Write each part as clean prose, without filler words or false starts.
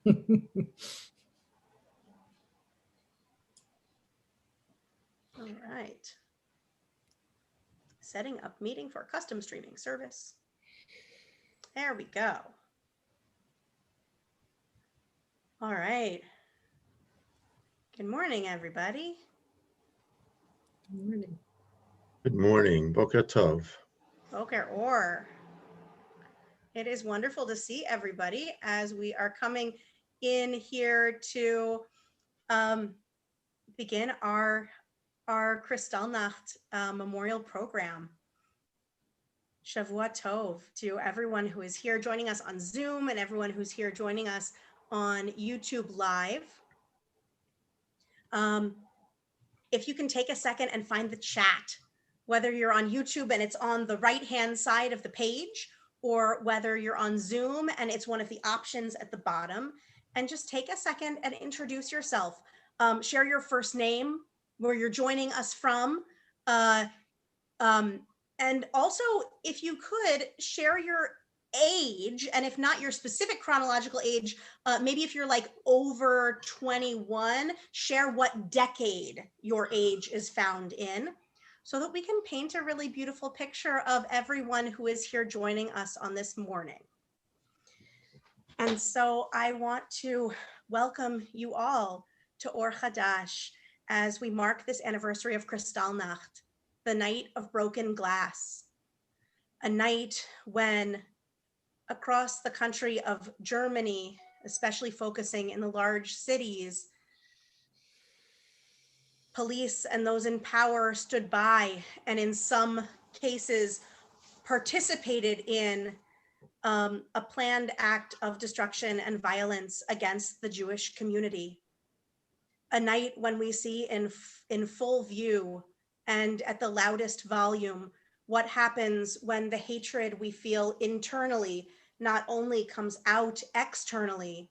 All right. Setting up meeting for custom streaming service. There we go. All right. Good morning, everybody. Good morning. Good morning, Boker Tov. Boker Or. It is wonderful to see everybody as we are coming in here to begin our Kristallnacht memorial program. Shavua Tov to everyone who is here joining us on Zoom and everyone who's here joining us on YouTube Live. If you can take a second and find the chat, whether you're on YouTube and it's on the right-hand side of the page, or whether you're on Zoom and it's one of the options at the bottom, and just take a second and introduce yourself. Share your first name, where you're joining us from, and also, if you could, share your age, and if not your specific chronological age, maybe if you're like over 21, share what decade your age is found in, so that we can paint a really beautiful picture of everyone who is here joining us on this morning. And so I want to welcome you all to Or Chadash as we mark this anniversary of Kristallnacht, the night of broken glass, a night when across the country of Germany, especially focusing in the large cities, police and those in power stood by and in some cases participated in a planned act of destruction and violence against the Jewish community. A night when we see in full view and at the loudest volume what happens when the hatred we feel internally not only comes out externally,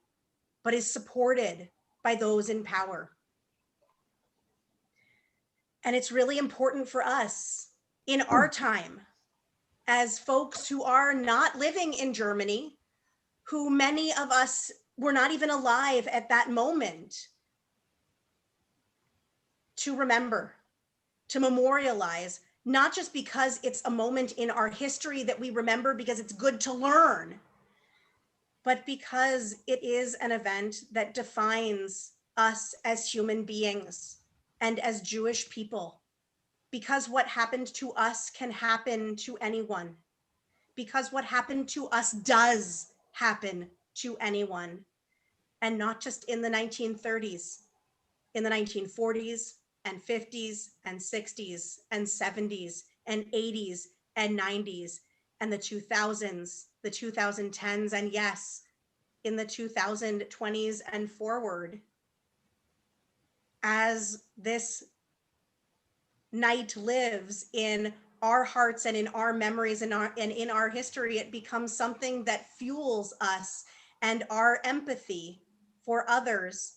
but is supported by those in power. And it's really important for us in our time, as folks who are not living in Germany, who many of us were not even alive at that moment, to remember, to memorialize, not just because it's a moment in our history that we remember because it's good to learn, but because it is an event that defines us as human beings and as Jewish people. Because what happened to us can happen to anyone. Because what happened to us does happen to anyone. And not just in the 1930s, in the 1940s and 50s and 60s and 70s and 80s and 90s and the 2000s, the 2010s, and yes, in the 2020s and forward. As this night lives in our hearts and in our memories and in our history, it becomes something that fuels us and our empathy for others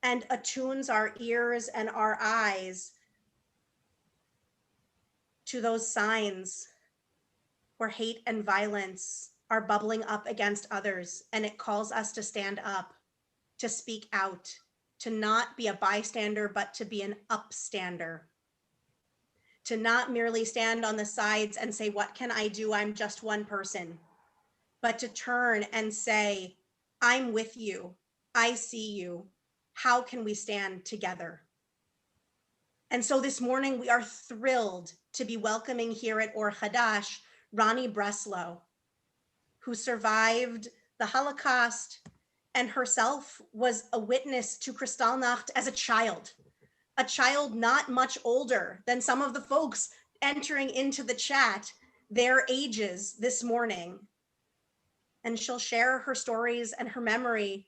and attunes our ears and our eyes to those signs where hate and violence are bubbling up against others. And it calls us to stand up, to speak out, to not be a bystander, but to be an upstander. To not merely stand on the sides and say, what can I do? I'm just one person. But to turn and say, I'm with you. I see you. How can we stand together? And so this morning we are thrilled to be welcoming here at Or Chadash, Ronnie Breslow, who survived the Holocaust and herself was a witness to Kristallnacht as a child not much older than some of the folks entering into the chat, their ages this morning. And she'll share her stories and her memory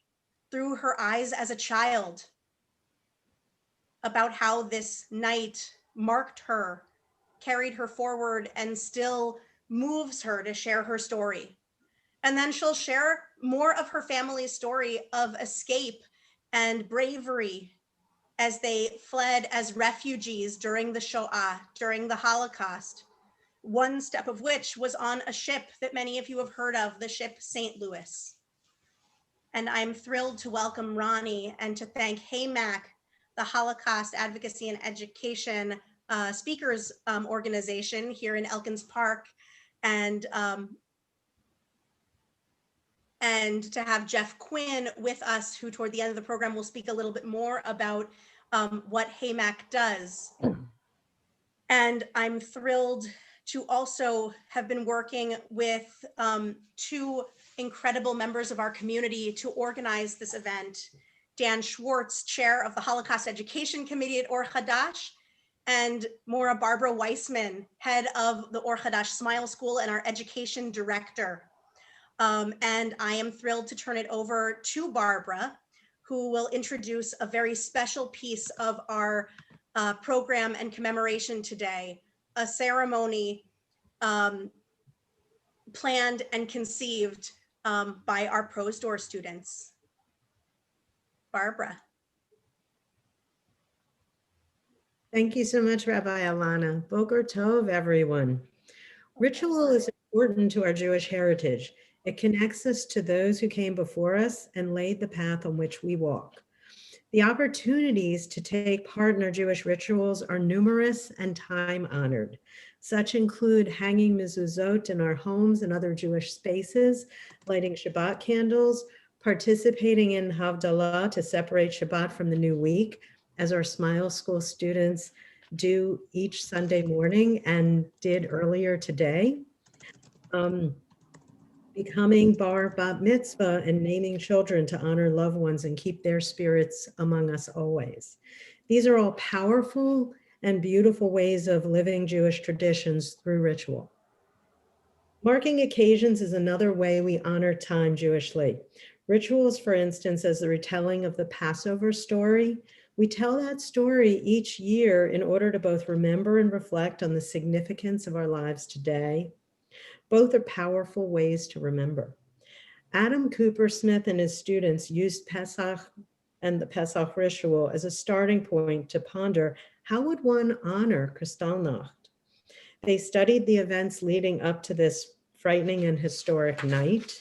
through her eyes as a child about how this night marked her, carried her forward, and still moves her to share her story. And then she'll share more of her family's story of escape and bravery as they fled as refugees during the Shoah, during the Holocaust, one step of which was on a ship that many of you have heard of, the ship St. Louis. And I'm thrilled to welcome Ronnie and to thank HAMAC, the Holocaust Advocacy and Education Speakers Organization here in Elkins Park, and to have Jeff Quinn with us, who toward the end of the program will speak a little bit more about what HAMAC does. And I'm thrilled to also have been working with two incredible members of our community to organize this event. Dan Schwartz, chair of the Holocaust Education Committee at Or Hadash, and Maura Barbara Weissman, head of the Or Hadash Smile School and our education director. And I am thrilled to turn it over to Barbara, who will introduce a very special piece of our program and commemoration today, a ceremony planned and conceived by our Pros Door students. Barbara. Thank you so much, Rabbi Alana. Boker Tov, everyone. Ritual is important to our Jewish heritage. It connects us to those who came before us and laid the path on which we walk. The opportunities to take part in our Jewish rituals are numerous and time-honored. Such include hanging mezuzot in our homes and other Jewish spaces, lighting Shabbat candles, participating in Havdalah to separate Shabbat from the new week, as our Smile School students do each Sunday morning and did earlier today. Becoming bar bat mitzvah and naming children to honor loved ones and keep their spirits among us always. These are all powerful and beautiful ways of living Jewish traditions through ritual. Marking occasions is another way we honor time Jewishly. Rituals, for instance, as the retelling of the Passover story. We tell that story each year in order to both remember and reflect on the significance of our lives today. Both are powerful ways to remember. Adam Cooper Smith and his students used Pesach and the Pesach ritual as a starting point to ponder, how would one honor Kristallnacht? They studied the events leading up to this frightening and historic night.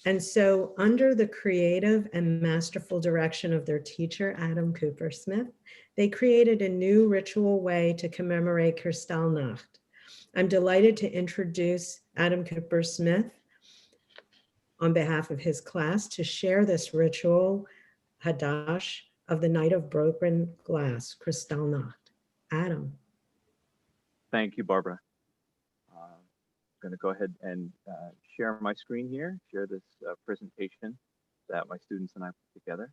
And so, under the creative and masterful direction of their teacher, Adam Cooper Smith, they created a new ritual way to commemorate Kristallnacht. I'm delighted to introduce Adam Cooper Smith on behalf of his class to share this ritual, Hadash, of the Night of Broken Glass, Kristallnacht. Adam. Thank you, Barbara. I'm going to go ahead and share my screen here, share this presentation that my students and I put together.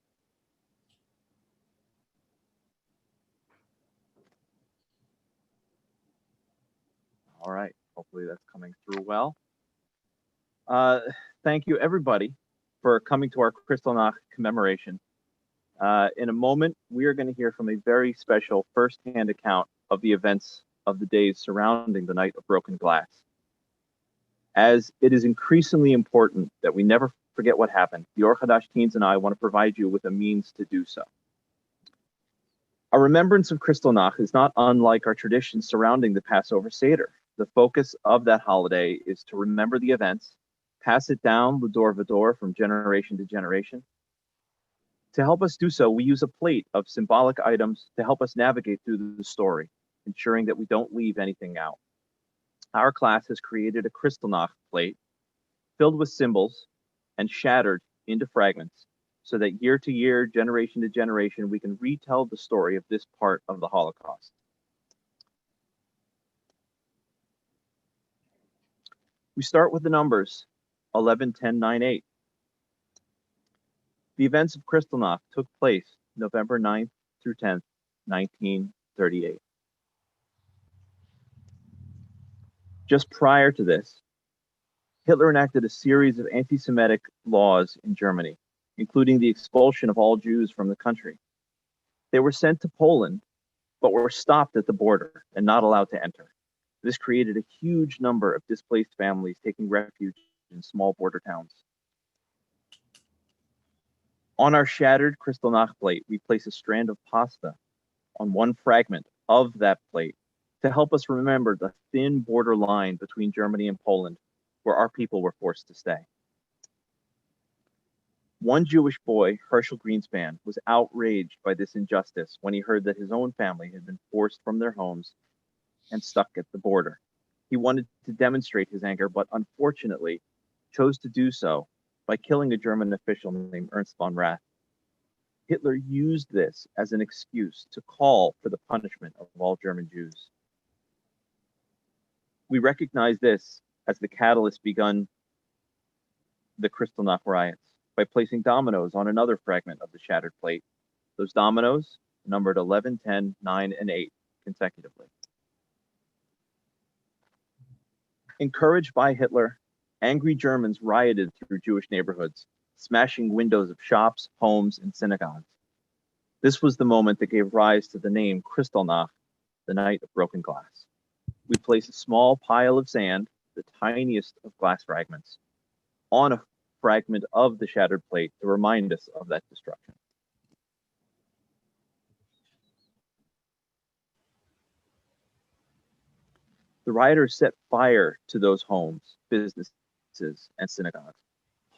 All right, hopefully that's coming through well. Thank you, everybody, for coming to our Kristallnacht commemoration. In a moment, we are going to hear from a very special firsthand account of the events of the days surrounding the Night of Broken Glass. As it is increasingly important that we never forget what happened, the Or Hadash teens and I want to provide you with a means to do so. Our remembrance of Kristallnacht is not unlike our traditions surrounding the Passover Seder. The focus of that holiday is to remember the events, pass it down l'dor v'dor from generation to generation. To help us do so, we use a plate of symbolic items to help us navigate through the story, ensuring that we don't leave anything out. Our class has created a Kristallnacht plate filled with symbols and shattered into fragments so that year to year, generation to generation, we can retell the story of this part of the Holocaust. We start with the numbers 11, 10, 9, 8. The events of Kristallnacht took place November 9th through 10th, 1938. Just prior to this, Hitler enacted a series of anti-Semitic laws in Germany, including the expulsion of all Jews from the country. They were sent to Poland, but were stopped at the border and not allowed to enter. This created a huge number of displaced families taking refuge in small border towns. On our shattered Kristallnacht plate, we place a strand of pasta on one fragment of that plate to help us remember the thin border line between Germany and Poland, where our people were forced to stay. One Jewish boy, Herschel Greenspan, was outraged by this injustice when he heard that his own family had been forced from their homes and stuck at the border. He wanted to demonstrate his anger, but unfortunately chose to do so by killing a German official named Ernst von Rath. Hitler used this as an excuse to call for the punishment of all German Jews. We recognize this as the catalyst begun the Kristallnacht riots by placing dominoes on another fragment of the shattered plate. Those dominoes numbered 11, 10, 9, and 8 consecutively. Encouraged by Hitler, angry Germans rioted through Jewish neighborhoods, smashing windows of shops, homes, and synagogues. This was the moment that gave rise to the name Kristallnacht, the night of broken glass. We place a small pile of sand, the tiniest of glass fragments, on a fragment of the shattered plate to remind us of that destruction. The rioters set fire to those homes, businesses, and synagogues.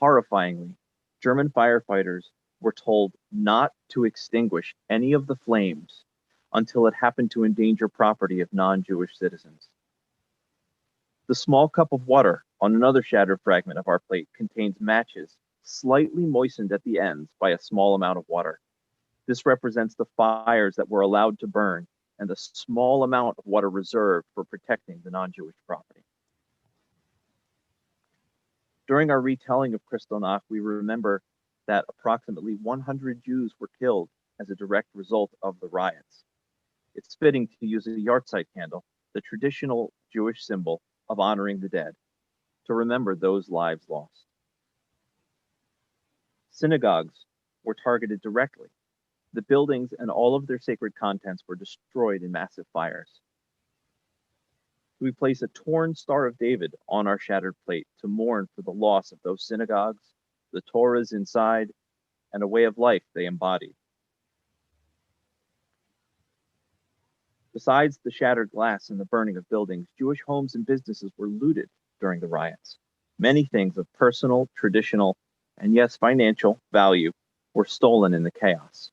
Horrifyingly, German firefighters were told not to extinguish any of the flames until it happened to endanger property of non-Jewish citizens. The small cup of water on another shattered fragment of our plate contains matches, slightly moistened at the ends by a small amount of water. This represents the fires that were allowed to burn and the small amount of water reserved for protecting the non-Jewish property. During our retelling of Kristallnacht, we remember that approximately 100 Jews were killed as a direct result of the riots. It's fitting to use a yahrzeit candle, the traditional Jewish symbol of honoring the dead, to remember those lives lost. Synagogues were targeted directly. The buildings and all of their sacred contents were destroyed in massive fires. We place a torn Star of David on our shattered plate to mourn for the loss of those synagogues, the Torahs inside, and a way of life they embodied. Besides the shattered glass and the burning of buildings, Jewish homes and businesses were looted during the riots. Many things of personal, traditional, and yes, financial value were stolen in the chaos.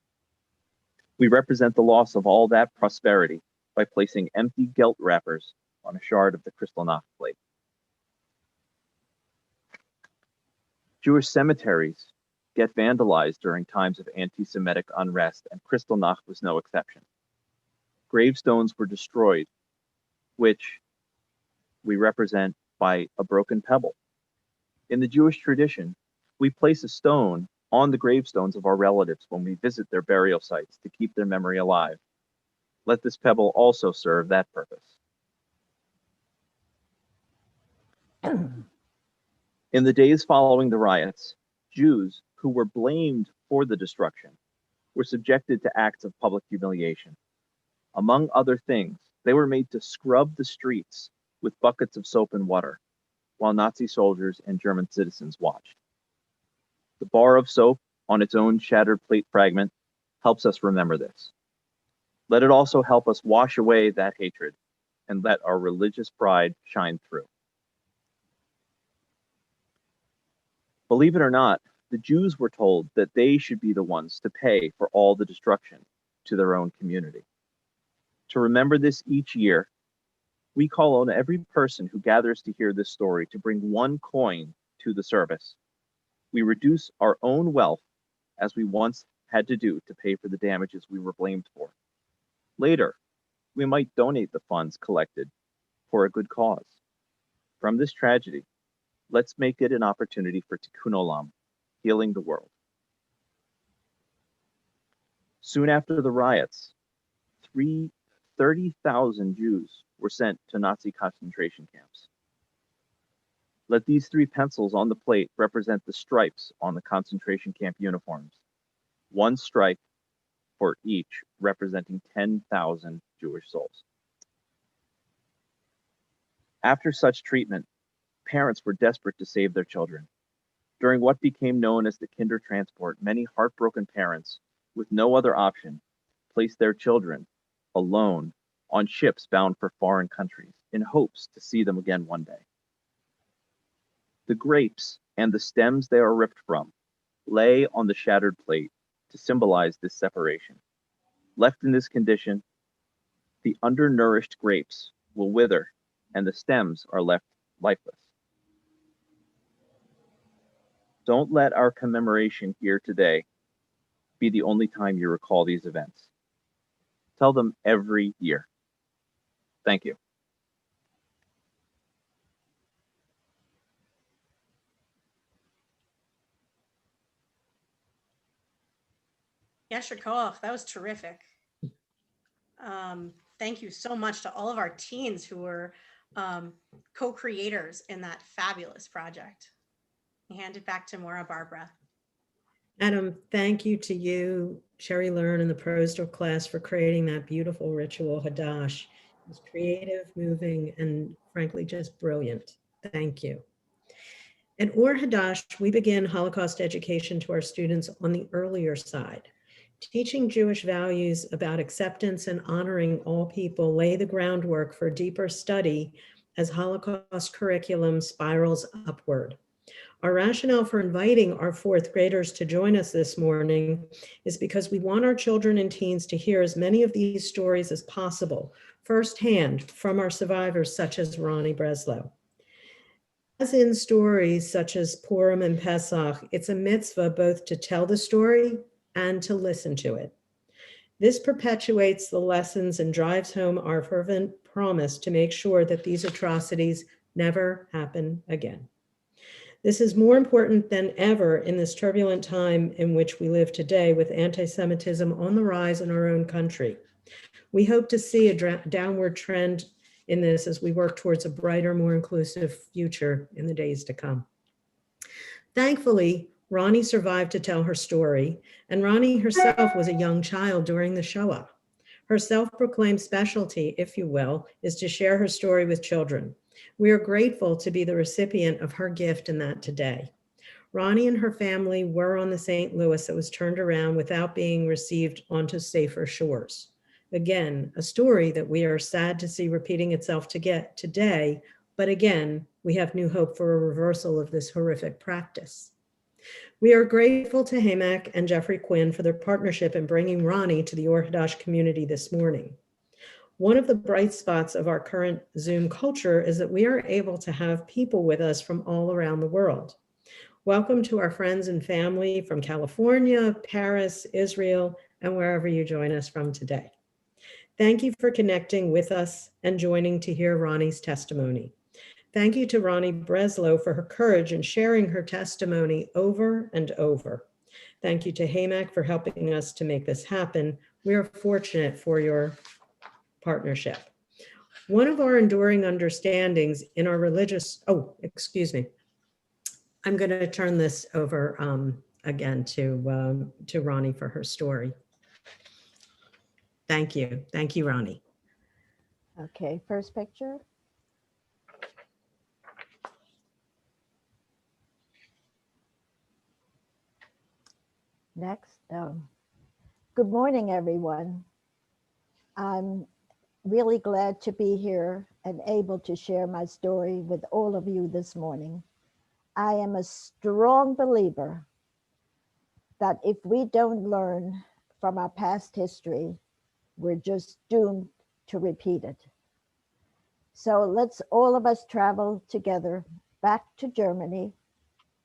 We represent the loss of all that prosperity by placing empty gelt wrappers on a shard of the Kristallnacht plate. Jewish cemeteries get vandalized during times of anti-Semitic unrest, and Kristallnacht was no exception. Gravestones were destroyed, which we represent by a broken pebble. In the Jewish tradition, we place a stone on the gravestones of our relatives when we visit their burial sites to keep their memory alive. Let this pebble also serve that purpose. In the days following the riots, Jews who were blamed for the destruction were subjected to acts of public humiliation. Among other things, they were made to scrub the streets with buckets of soap and water, while Nazi soldiers and German citizens watched. The bar of soap on its own shattered plate fragment helps us remember this. Let it also help us wash away that hatred and let our religious pride shine through. Believe it or not, the Jews were told that they should be the ones to pay for all the destruction to their own community. To remember this each year, we call on every person who gathers to hear this story to bring one coin to the service. We reduce our own wealth as we once had to do to pay for the damages we were blamed for. Later, we might donate the funds collected for a good cause. From this tragedy, let's make it an opportunity for Tikkun Olam, healing the world. Soon after the riots, 30,000 Jews were sent to Nazi concentration camps. Let these 3 pencils on the plate represent the stripes on the concentration camp uniforms. 1 stripe for each, representing 10,000 Jewish souls. After such treatment, parents were desperate to save their children. During what became known as the Kindertransport, many heartbroken parents, with no other option, placed their children alone on ships bound for foreign countries in hopes to see them again one day. The grapes and the stems they are ripped from lay on the shattered plate to symbolize this separation. Left in this condition, the undernourished grapes will wither and the stems are left lifeless. Don't let our commemoration here today be the only time you recall these events. Tell them every year. Thank you. Yasher Koach, that was terrific. Thank you so much to all of our teens who were co-creators in that fabulous project. I hand it back to Maura Barbara. Adam, thank you to you, Sherry Learn, and the Prostor class for creating that beautiful ritual Hadash. It was creative, moving, and frankly, just brilliant. Thank you. At Or Hadash, we begin Holocaust education to our students on the earlier side. Teaching Jewish values about acceptance and honoring all people lay the groundwork for deeper study as Holocaust curriculum spirals upward. Our rationale for inviting our fourth graders to join us this morning is because we want our children and teens to hear as many of these stories as possible, firsthand from our survivors such as Ronnie Breslow. As in stories such as Purim and Pesach, it's a mitzvah both to tell the story and to listen to it. This perpetuates the lessons and drives home our fervent promise to make sure that these atrocities never happen again. This is more important than ever in this turbulent time in which we live today with anti-Semitism on the rise in our own country. We hope to see a downward trend in this as we work towards a brighter, more inclusive future in the days to come. Thankfully, Ronnie survived to tell her story, and Ronnie herself was a young child during the Shoah. Her self-proclaimed specialty, if you will, is to share her story with children. We are grateful to be the recipient of her gift in that today. Ronnie and her family were on the St. Louis that was turned around without being received onto safer shores. Again, a story that we are sad to see repeating itself today, but again, we have new hope for a reversal of this horrific practice. We are grateful to Haymack and Jeffrey Quinn for their partnership in bringing Ronnie to the Or Hadash community this morning. One of the bright spots of our current Zoom culture is that we are able to have people with us from all around the world. Welcome to our friends and family from California, Paris, Israel, and wherever you join us from today. Thank you for connecting with us and joining to hear Ronnie's testimony. Thank you to Ronnie Breslow for her courage in sharing her testimony over and over. Thank you to Haymack for helping us to make this happen. We are fortunate for your partnership. One of our enduring understandings in our religious, I'm going to turn this over again to Ronnie for her story. Thank you. Thank you, Ronnie. Okay, first picture. Next. Good morning, everyone. I'm really glad to be here and able to share my story with all of you this morning. I am a strong believer that if we don't learn from our past history, we're just doomed to repeat it. So let's all of us travel together back to Germany,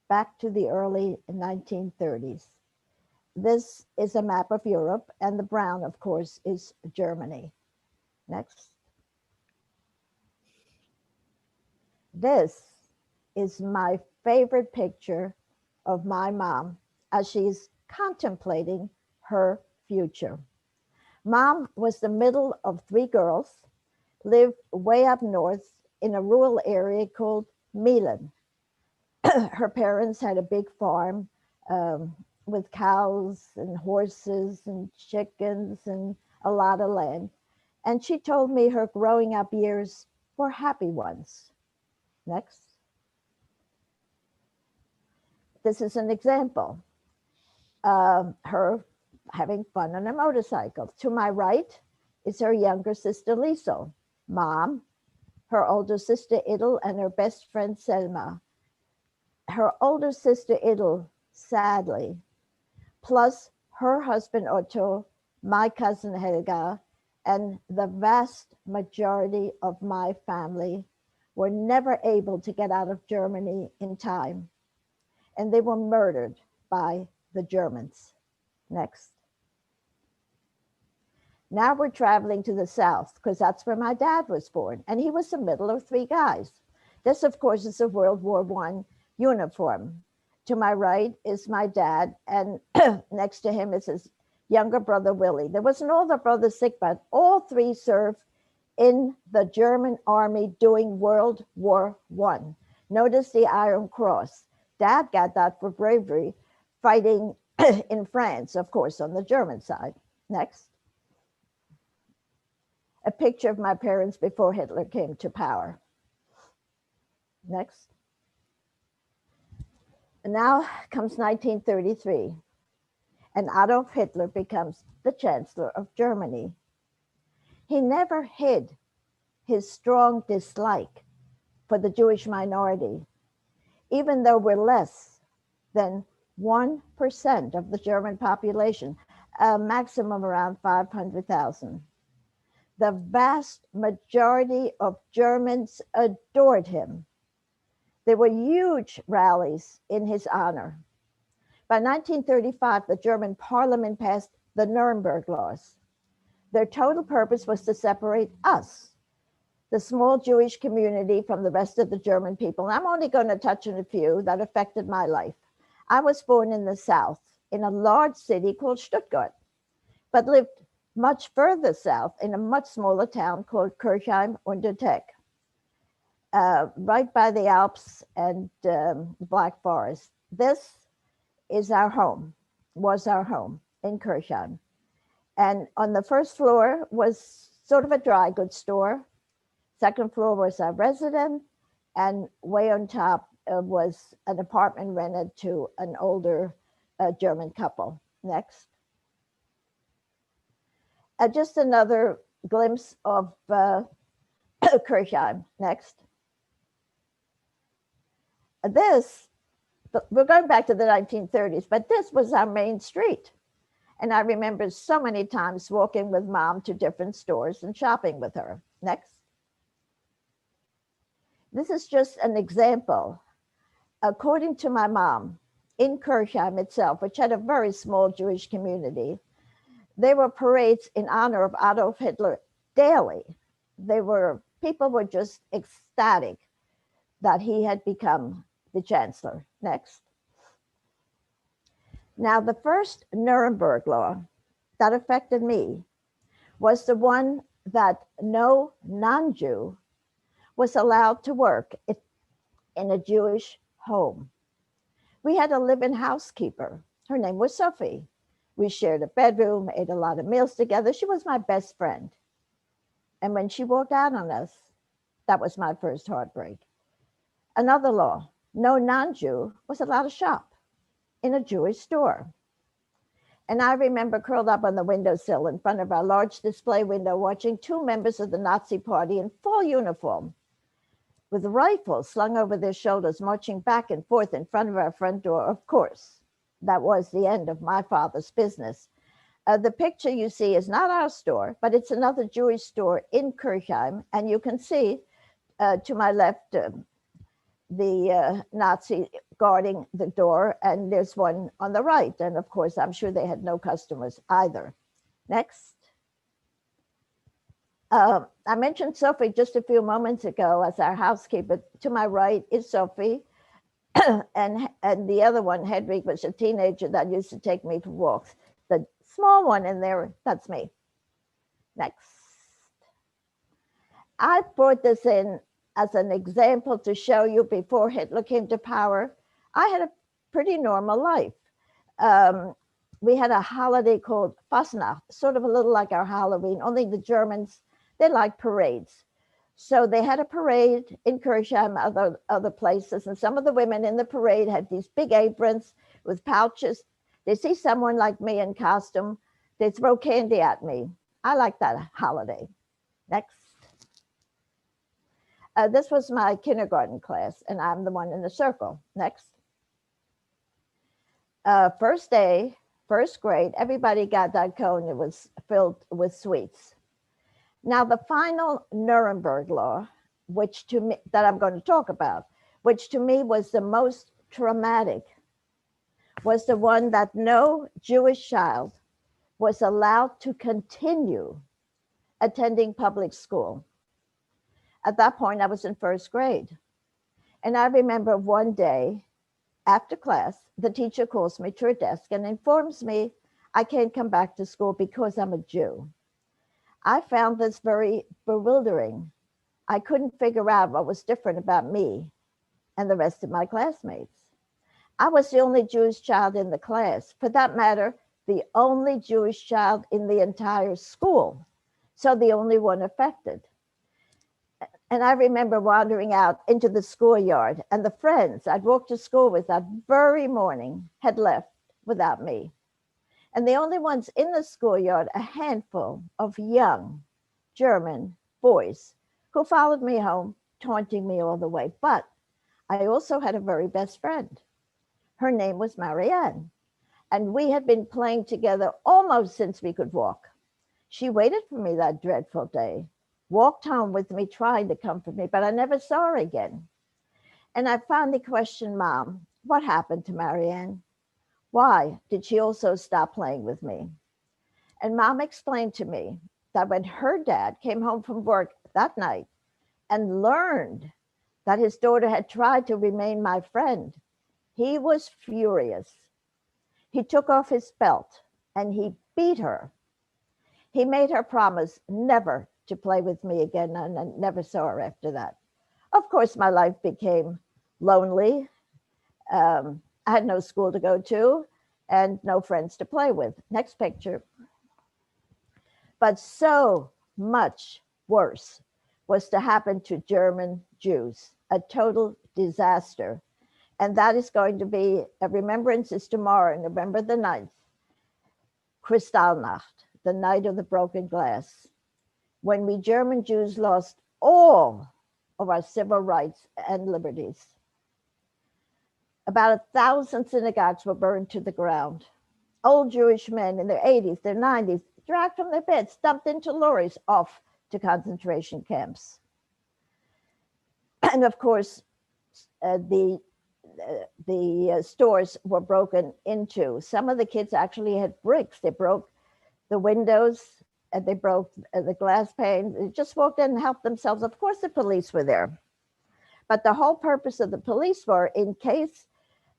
back to the early 1930s. This is a map of Europe, and the brown, of course, is Germany. Next. This is my favorite picture of my mom as she's contemplating her future. Mom was the middle of three girls, lived way up north in a rural area called Milan. Her parents had a big farm with cows and horses and chickens and a lot of land. And she told me her growing up years were happy ones. Next. This is an example of her having fun on a motorcycle. To my right is her younger sister, Liesel, Mom, her older sister, Idel, and her best friend, Selma. Her older sister, Idel, sadly, plus her husband Otto, my cousin Helga, and the vast majority of my family were never able to get out of Germany in time, and they were murdered by the Germans. Next. Now we're traveling to the south because that's where my dad was born, and he was the middle of three guys. This, of course, is a World War I uniform. To my right is my dad, and next to him is his younger brother, Willie. There was an older brother, Sigbert. All three served in the German army during World War I. Notice the Iron Cross. Dad got that for bravery, fighting in France, of course, on the German side. Next. A picture of my parents before Hitler came to power. Next. And now comes 1933, and Adolf Hitler becomes the Chancellor of Germany. He never hid his strong dislike for the Jewish minority, even though we're less than 1% of the German population, a maximum around 500,000. The vast majority of Germans adored him. There were huge rallies in his honor. By 1935, the German parliament passed the Nuremberg laws. Their total purpose was to separate us, the small Jewish community, from the rest of the German people. And I'm only going to touch on a few that affected my life. I was born in the South, in a large city called Stuttgart, but lived much further south in a much smaller town called Kirchheim unter Teck, right by the Alps and the Black Forest. This is our home, was our home in Kirchheim. And on the first floor was sort of a dry goods store. Second floor was our residence, and way on top was an apartment rented to an older German couple. Next. Just another glimpse of Kirchheim. Next. This, we're going back to the 1930s, but this was our main street. And I remember so many times walking with mom to different stores and shopping with her. Next. This is just an example. According to my mom, in Kirchheim itself, which had a very small Jewish community, there were parades in honor of Adolf Hitler daily. People were just ecstatic that he had become the chancellor. Next. Now, the first Nuremberg law that affected me was the one that no non-Jew was allowed to work in a Jewish home. We had a live-in housekeeper. Her name was Sophie. We shared a bedroom, ate a lot of meals together. She was my best friend. And when she walked out on us, that was my first heartbreak. Another law, no non-Jew was allowed to shop in a Jewish store. And I remember curled up on the windowsill in front of our large display window, watching two members of the Nazi party in full uniform, with rifles slung over their shoulders, marching back and forth in front of our front door. Of course, that was the end of my father's business. The picture you see is not our store, but it's another Jewish store in Kirchheim. And you can see to my left, the Nazi guarding the door, and there's one on the right. And of course, I'm sure they had no customers either. Next. I mentioned Sophie just a few moments ago as our housekeeper. To my right is Sophie, and the other one, Hedwig, was a teenager that used to take me for walks. The small one in there, that's me. Next. I brought this in as an example to show you before Hitler came to power, I had a pretty normal life. We had a holiday called Fastnacht, sort of a little like our Halloween, only the Germans, they like parades. So they had a parade in Kirchheim, other places, and some of the women in the parade had these big aprons with pouches. They see someone like me in costume, they throw candy at me. I like that holiday. Next. This was my kindergarten class, and I'm the one in the circle. Next. First day, first grade, everybody got that cone. It was filled with sweets. Now, the final Nuremberg law, which to me, that I'm going to talk about, which to me was the most traumatic, was the one that no Jewish child was allowed to continue attending public school. At that point, I was in first grade. And I remember one day after class, the teacher calls me to her desk and informs me I can't come back to school because I'm a Jew. I found this very bewildering. I couldn't figure out what was different about me and the rest of my classmates. I was the only Jewish child in the class. For that matter, the only Jewish child in the entire school. So the only one affected. And I remember wandering out into the schoolyard, and the friends I'd walked to school with that very morning had left without me. And the only ones in the schoolyard, a handful of young German boys who followed me home, taunting me all the way. But I also had a very best friend. Her name was Marianne, and we had been playing together almost since we could walk. She waited for me that dreadful day, walked home with me, trying to comfort me, but I never saw her again. And I finally questioned Mom, what happened to Marianne? Why did she also stop playing with me? And Mom explained to me that when her dad came home from work that night and learned that his daughter had tried to remain my friend, he was furious. He took off his belt and he beat her. He made her promise never to play with me again, and I never saw her after that. Of course, my life became lonely. I had no school to go to and no friends to play with. Next picture. But so much worse was to happen to German Jews, a total disaster. And that is going to be, a remembrance is tomorrow, November the 9th, Kristallnacht, the night of the broken glass, when we German Jews lost all of our civil rights and liberties. About 1,000 synagogues were burned to the ground. Old Jewish men in their 80s, their 90s, dragged from their beds, dumped into lorries off to concentration camps. And of course, the stores were broken into. Some of the kids actually had bricks. They broke the windows and they broke the glass pane. They just walked in and helped themselves. Of course, the police were there. But the whole purpose of the police were in case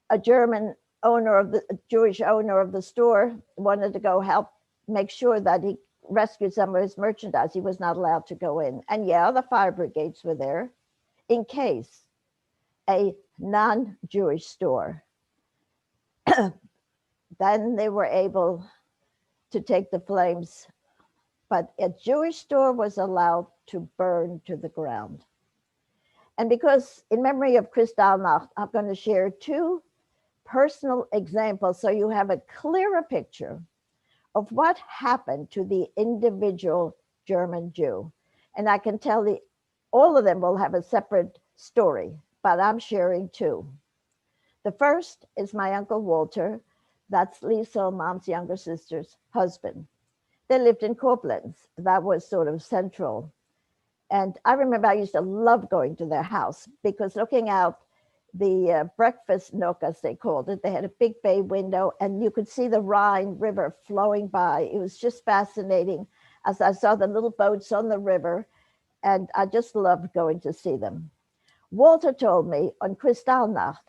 a German owner of the Jewish owner of the store wanted to go help make sure that he rescued some of his merchandise, he was not allowed to go in. And yeah, the fire brigades were there in case a non-Jewish store, then they were able to take the flames. But a Jewish store was allowed to burn to the ground. And because in memory of Kristallnacht, I'm going to share two personal examples so you have a clearer picture of what happened to the individual German Jew. And I can tell all of them will have a separate story, but I'm sharing two. The first is my Uncle Walter, that's Lisa, Mom's younger sister's husband. They lived in Koblenz. That was sort of central. And I remember I used to love going to their house because looking out the breakfast nook, as they called it, they had a big bay window and you could see the Rhine River flowing by. It was just fascinating as I saw the little boats on the river, and I just loved going to see them. Walter told me on Kristallnacht,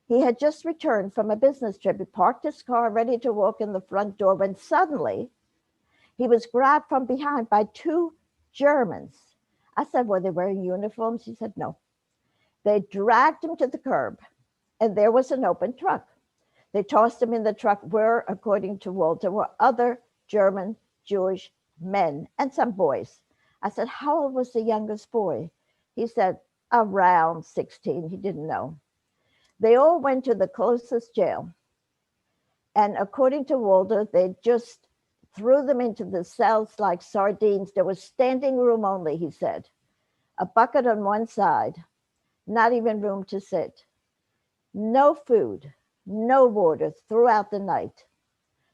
he had just returned from a business trip. He parked his car ready to walk in the front door when suddenly he was grabbed from behind by two Germans. I said, were they wearing uniforms? He said, no. They dragged him to the curb and there was an open truck. They tossed him in the truck where, according to Walter, were other German Jewish men and some boys. I said, how old was the youngest boy? He said, around 16, he didn't know. They all went to the closest jail. And according to Walter, they just threw them into the cells like sardines. There was standing room only, he said. A bucket on one side, not even room to sit. No food, no water throughout the night.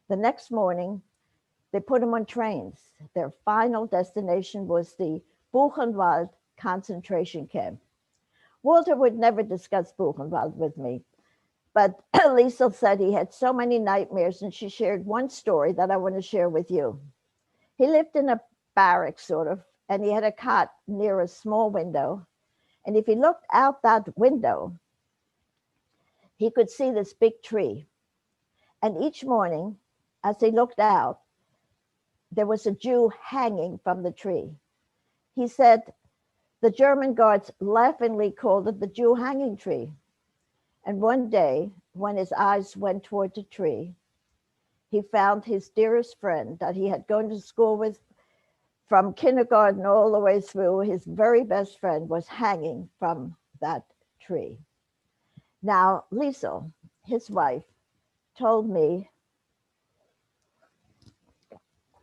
The next morning, they put them on trains. Their final destination was the Buchenwald concentration camp. Walter would never discuss Buchenwald with me, but Liesel said he had so many nightmares, and she shared one story that I want to share with you. He lived in a barrack, sort of, and he had a cot near a small window. And if he looked out that window, he could see this big tree. And each morning, as he looked out, there was a Jew hanging from the tree. He said the German guards laughingly called it the Jew hanging tree. And one day, when his eyes went toward the tree, he found his dearest friend that he had gone to school with from kindergarten all the way through. His very best friend was hanging from that tree. Now, Liesel, his wife, told me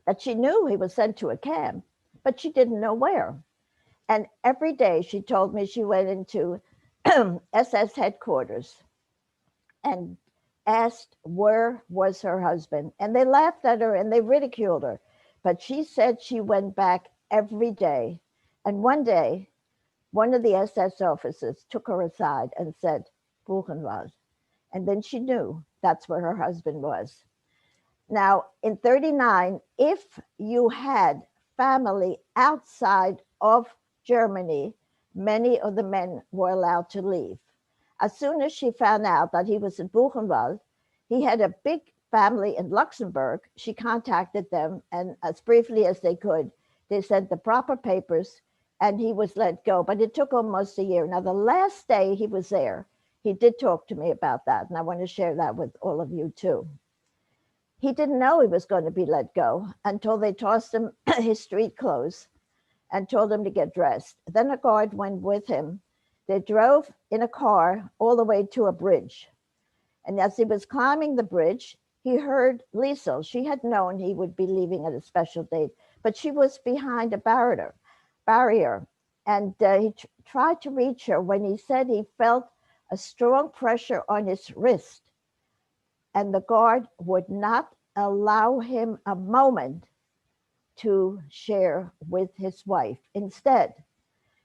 that she knew he was sent to a camp, but she didn't know where. And every day she told me she went into SS headquarters and asked where was her husband. And they laughed at her and they ridiculed her. But she said she went back every day. And one day, one of the SS officers took her aside and said, Buchenwald. And then she knew that's where her husband was. Now, in 1939, if you had family outside of Germany, many of the men were allowed to leave. As soon as she found out that he was in Buchenwald, he had a big family in Luxembourg. She contacted them, and as briefly as they could, they sent the proper papers, and he was let go. But it took almost a year. Now, the last day he was there, he did talk to me about that, and I want to share that with all of you too. He didn't know he was going to be let go until they tossed him his street clothes and told him to get dressed. Then a guard went with him. They drove in a car all the way to a bridge. And as he was climbing the bridge, he heard Liesel. She had known he would be leaving at a special date, but she was behind a barrier. And he tried to reach her when he said he felt a strong pressure on his wrist. And the guard would not allow him a moment to share with his wife. Instead,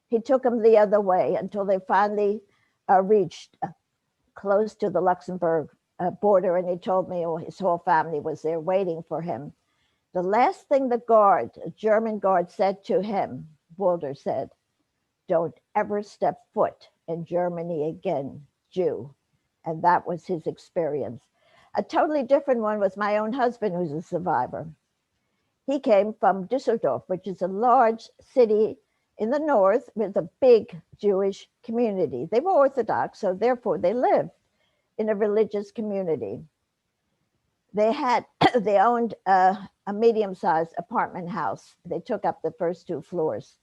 he took him the other way until they finally reached close to the Luxembourg border. And he told me his whole family was there waiting for him. The last thing the guard, a German guard, said to him, Walter said, "Don't ever step foot in Germany again, Jew." And that was his experience. A totally different one was my own husband, who's a survivor. He came from Düsseldorf, which is a large city in the north with a big Jewish community. They were Orthodox, so therefore they lived in a religious community. They owned a medium-sized apartment house. They took up the first 2 floors.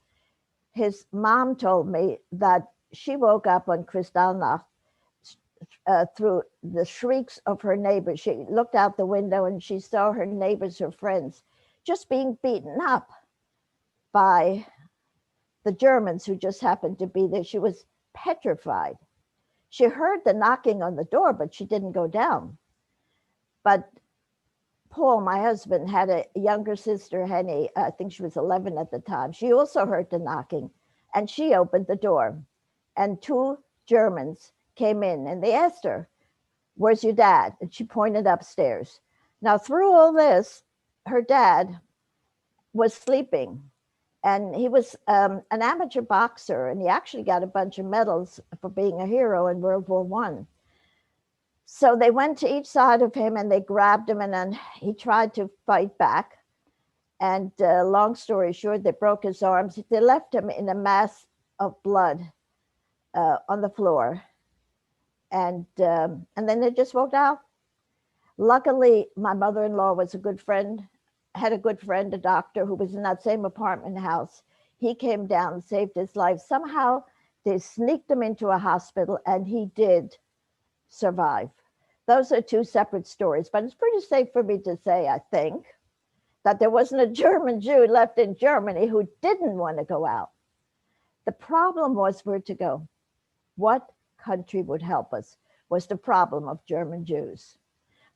His mom told me that she woke up on Kristallnacht through the shrieks of her neighbors. She looked out the window and she saw her neighbors, her friends, just being beaten up by the Germans who just happened to be there. She was petrified. She heard the knocking on the door, but she didn't go down. But Paul, my husband, had a younger sister, Henny. I think she was 11 at the time. She also heard the knocking, and she opened the door. And 2 Germans came in, and they asked her, "Where's your dad?" And she pointed upstairs. Now, through all this, her dad was sleeping, and he was an amateur boxer, and he actually got a bunch of medals for being a hero in World War I. So they went to each side of him and they grabbed him, and then he tried to fight back. And long story short, they broke his arms. They left him in a mass of blood on the floor. And then they just walked out. Luckily, my mother-in-law was a good friend, had a good friend, a doctor who was in that same apartment house. He came down and saved his life. Somehow they sneaked him into a hospital, and he did survive. Those are 2 separate stories, but it's pretty safe for me to say, I think, that there wasn't a German Jew left in Germany who didn't want to go out. The problem was where to go. What country would help us? was the problem of German Jews.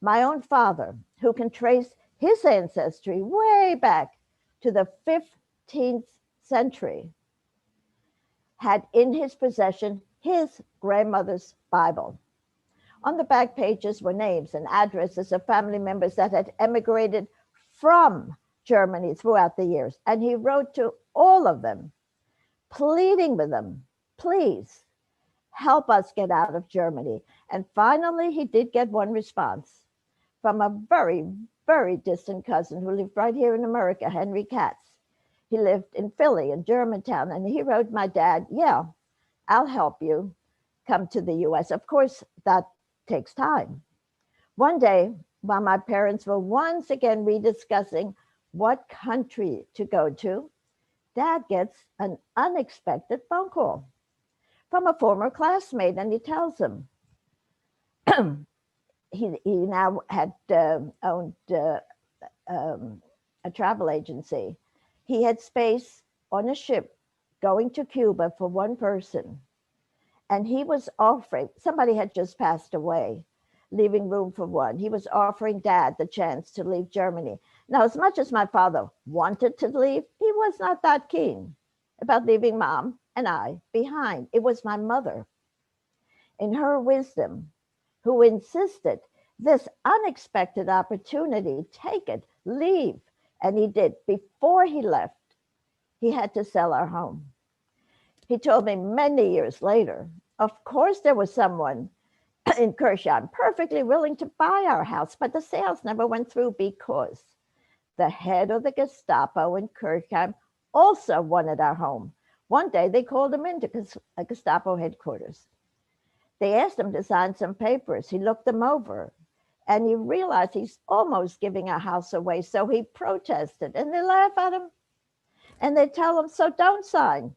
My own father, who can trace his ancestry way back to the 15th century, had in his possession his grandmother's Bible. On the back pages were names and addresses of family members that had emigrated from Germany throughout the years. And he wrote to all of them, pleading with them, please help us get out of Germany. And finally, he did get one response from a very, very distant cousin who lived right here in America, Henry Katz. He lived in Philly, in Germantown, and he wrote my dad, yeah, I'll help you come to the US. Of course, that takes time. One day, while my parents were once again rediscussing what country to go to, Dad gets an unexpected phone call from a former classmate, and he tells him he now had owned a travel agency. He had space on a ship going to Cuba for one person. And he was offering, somebody had just passed away, leaving room for one. He was offering Dad the chance to leave Germany. Now, as much as my father wanted to leave, he was not that keen about leaving Mom and I behind. It was my mother, in her wisdom, who insisted this unexpected opportunity, take it, leave. And he did. Before he left, he had to sell our home. He told me many years later, of course, there was someone in Kirchheim perfectly willing to buy our house, but the sales never went through because the head of the Gestapo in Kirchheim also wanted our home. One day they called him into Gestapo headquarters. They asked him to sign some papers. He looked them over and he realized he's almost giving our house away. So he protested and they laugh at him and they tell him, so don't sign.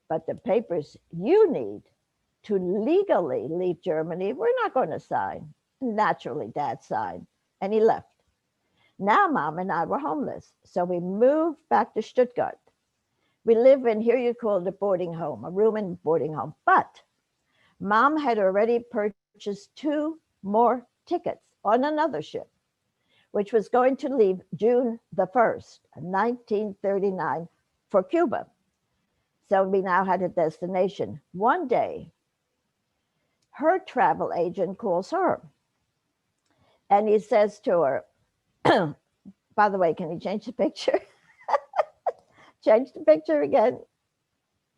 But the papers you need to legally leave Germany, we're not going to sign. Naturally, Dad signed and he left. Now Mom and I were homeless. So we moved back to Stuttgart. We live in, here you call it a boarding home, a room in a boarding home. But Mom had already purchased 2 more tickets on another ship, which was going to leave June the 1st, 1939 for Cuba. So we now had a destination. One day, her travel agent calls her and he says to her, by the way, can you change the picture? Change the picture again.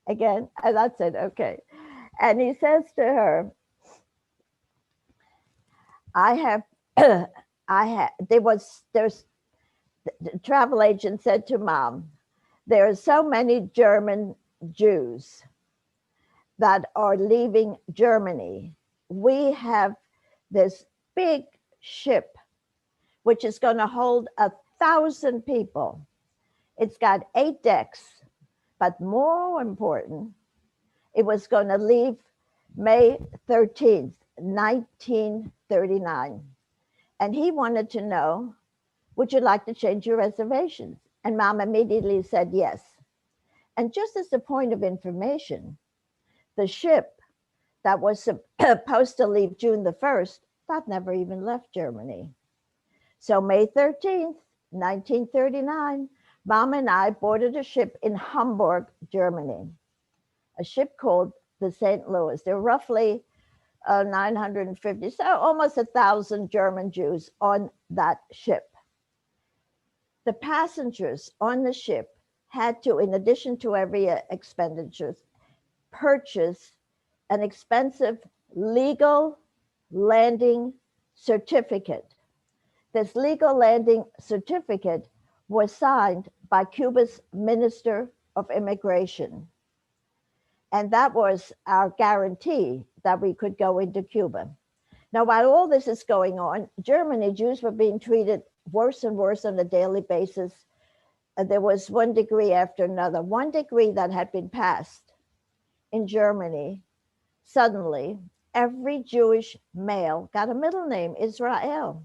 And that's it, okay. And he says to her, the travel agent said to Mom, there are so many German Jews that are leaving Germany. We have this big ship, which is going to hold 1,000 people. It's got 8 decks, but more important, it was going to leave May 13th, 1939. And he wanted to know, would you like to change your reservations? And Mom immediately said yes. And just as a point of information, the ship that was supposed to leave June the 1st, that never even left Germany. So May 13th, 1939, Mom and I boarded a ship in Hamburg, Germany, a ship called the St. Louis. There were roughly 950, so almost 1,000 German Jews on that ship. The passengers on the ship had to, in addition to every expenditures, purchase an expensive legal landing certificate. This legal landing certificate was signed by Cuba's Minister of Immigration. And that was our guarantee that we could go into Cuba. Now, while all this is going on, Germany, Jews were being treated worse and worse on a daily basis. There was one decree after another. One decree that had been passed in Germany, suddenly every Jewish male got a middle name, Israel.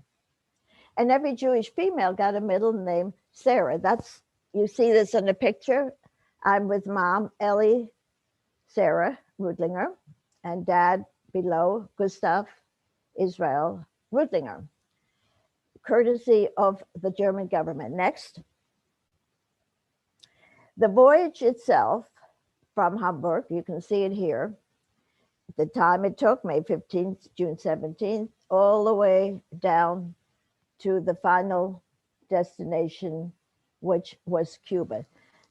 And every Jewish female got a middle name, Sarah. That's, you see this in the picture. I'm with Mom, Ellie, Sarah Rudlinger, and Dad below, Gustav Israel Rutlinger, courtesy of the German government. Next. The voyage itself from Hamburg, you can see it here, the time it took, May 15th, June 17th, all the way down to the final destination, which was Cuba.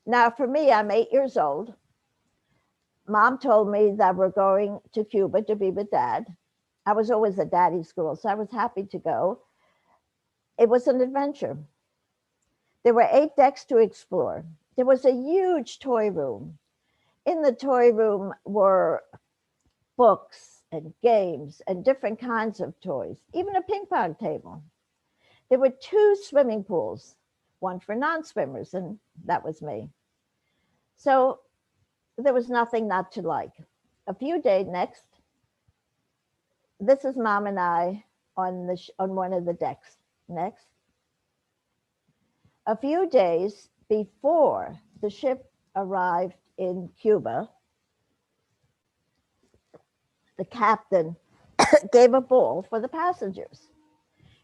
Now, for me, I'm 8 years old. Mom told me that we're going to Cuba to be with Dad. I was always a daddy's girl, so I was happy to go. It was an adventure. There were 8 decks to explore. There was a huge toy room. In the toy room were books and games and different kinds of toys, even a ping pong table. There were 2 swimming pools, one for non-swimmers, and that was me. So there was nothing not to like. A few days next, this is Mom and I on one of the decks. Next. A few days before the ship arrived in Cuba, the captain gave a ball for the passengers.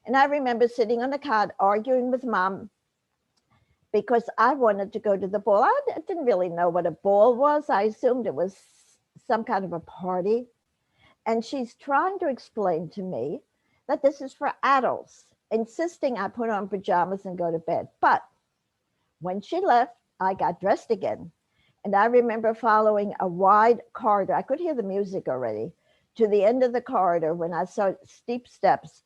And I remember sitting on the cot arguing with Mom because I wanted to go to the ball. I didn't really know what a ball was. I assumed it was some kind of a party. And she's trying to explain to me that this is for adults, insisting I put on pajamas and go to bed. But when she left, I got dressed again. And I remember following a wide corridor. I could hear the music already. To the end of the corridor when I saw steep steps,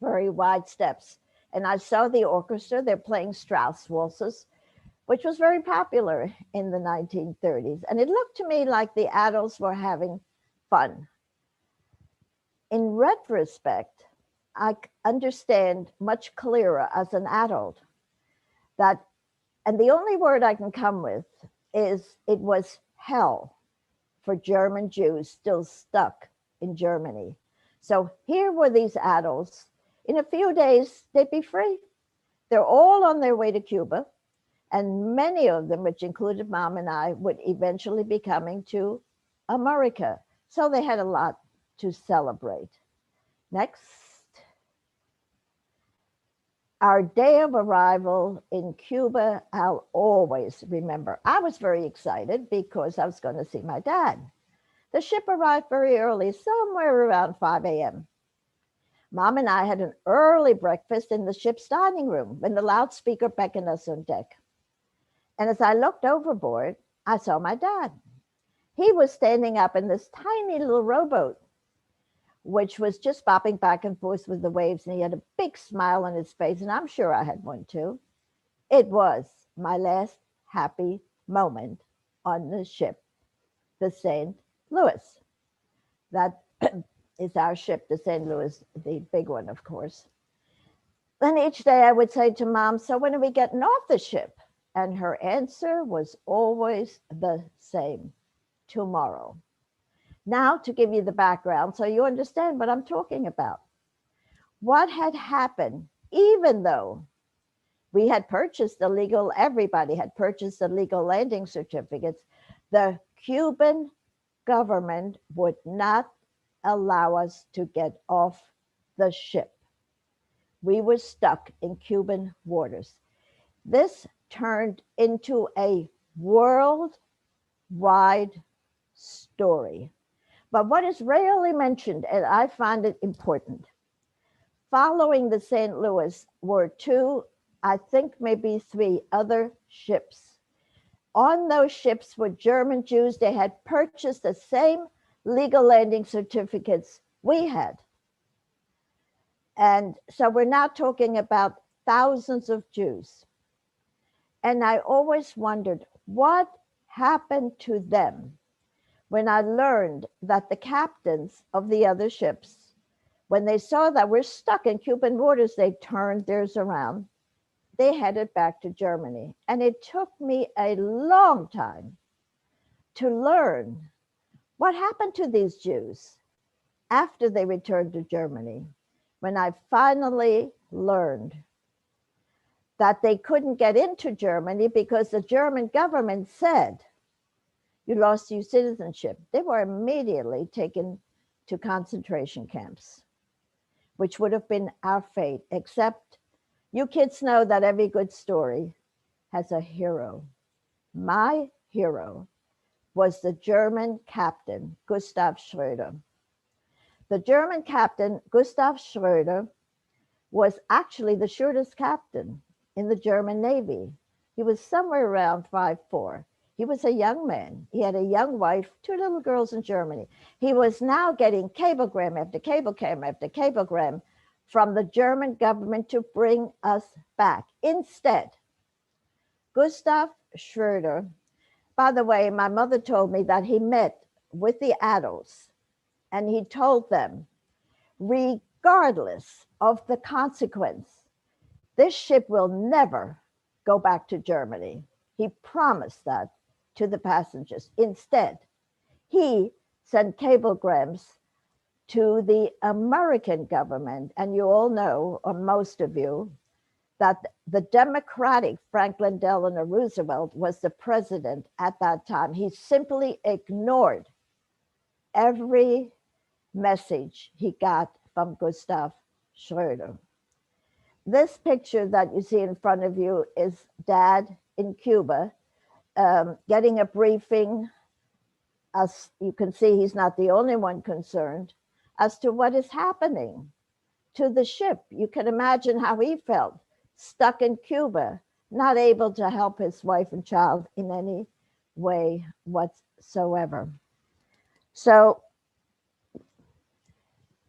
very wide steps. And I saw the orchestra. They're playing Strauss waltzes, which was very popular in the 1930s. And it looked to me like the adults were having fun. In retrospect, I understand much clearer as an adult that, and the only word I can come with is it was hell for German Jews still stuck in Germany. So here were these adults. In a few days, they'd be free. They're all on their way to Cuba. And many of them, which included Mom and I, would eventually be coming to America. So they had a lot to celebrate. Next. Our day of arrival in Cuba, I'll always remember. I was very excited because I was going to see my dad. The ship arrived very early, somewhere around 5 a.m. Mom and I had an early breakfast in the ship's dining room when the loudspeaker beckoned us on deck. And as I looked overboard, I saw my dad. He was standing up in this tiny little rowboat, which was just bopping back and forth with the waves. And he had a big smile on his face, and I'm sure I had one too. It was my last happy moment on the ship, the St. Louis. That is our ship, the St. Louis, the big one, of course. Then each day I would say to Mom, so when are we getting off the ship? And her answer was always the same, tomorrow. Now to give you the background so you understand what I'm talking about. What had happened, even though we had purchased everybody had purchased illegal landing certificates, the Cuban government would not allow us to get off the ship. We were stuck in Cuban waters. This turned into a worldwide story. But what is rarely mentioned, and I find it important, following the St. Louis were 2, I think maybe 3 other ships. On those ships were German Jews. They had purchased the same legal landing certificates we had. And so we're now talking about thousands of Jews. And I always wondered what happened to them when I learned that the captains of the other ships, when they saw that we're stuck in Cuban waters, they turned theirs around. They headed back to Germany. And it took me a long time to learn what happened to these Jews after they returned to Germany. When I finally learned that they couldn't get into Germany because the German government said, you lost your citizenship. They were immediately taken to concentration camps, which would have been our fate, except you kids know that every good story has a hero. My hero was the German captain, Gustav Schröder. The German captain, Gustav Schröder, was actually the shortest captain in the German Navy. He was somewhere around 5'4". He was a young man. He had a young wife, 2 little girls in Germany. He was now getting cablegram after cablegram after cablegram from the German government to bring us back. Instead, Gustav Schröder, by the way, my mother told me that he met with the adults and he told them, regardless of the consequence, this ship will never go back to Germany. He promised that to the passengers. Instead, he sent cablegrams to the American government. And you all know, or most of you, that the Democratic Franklin Delano Roosevelt was the president at that time. He simply ignored every message he got from Gustav Schröder. This picture that you see in front of you is Dad in Cuba getting a briefing. As you can see, he's not the only one concerned as to what is happening to the ship. You can imagine how he felt, stuck in Cuba, not able to help his wife and child in any way whatsoever. So,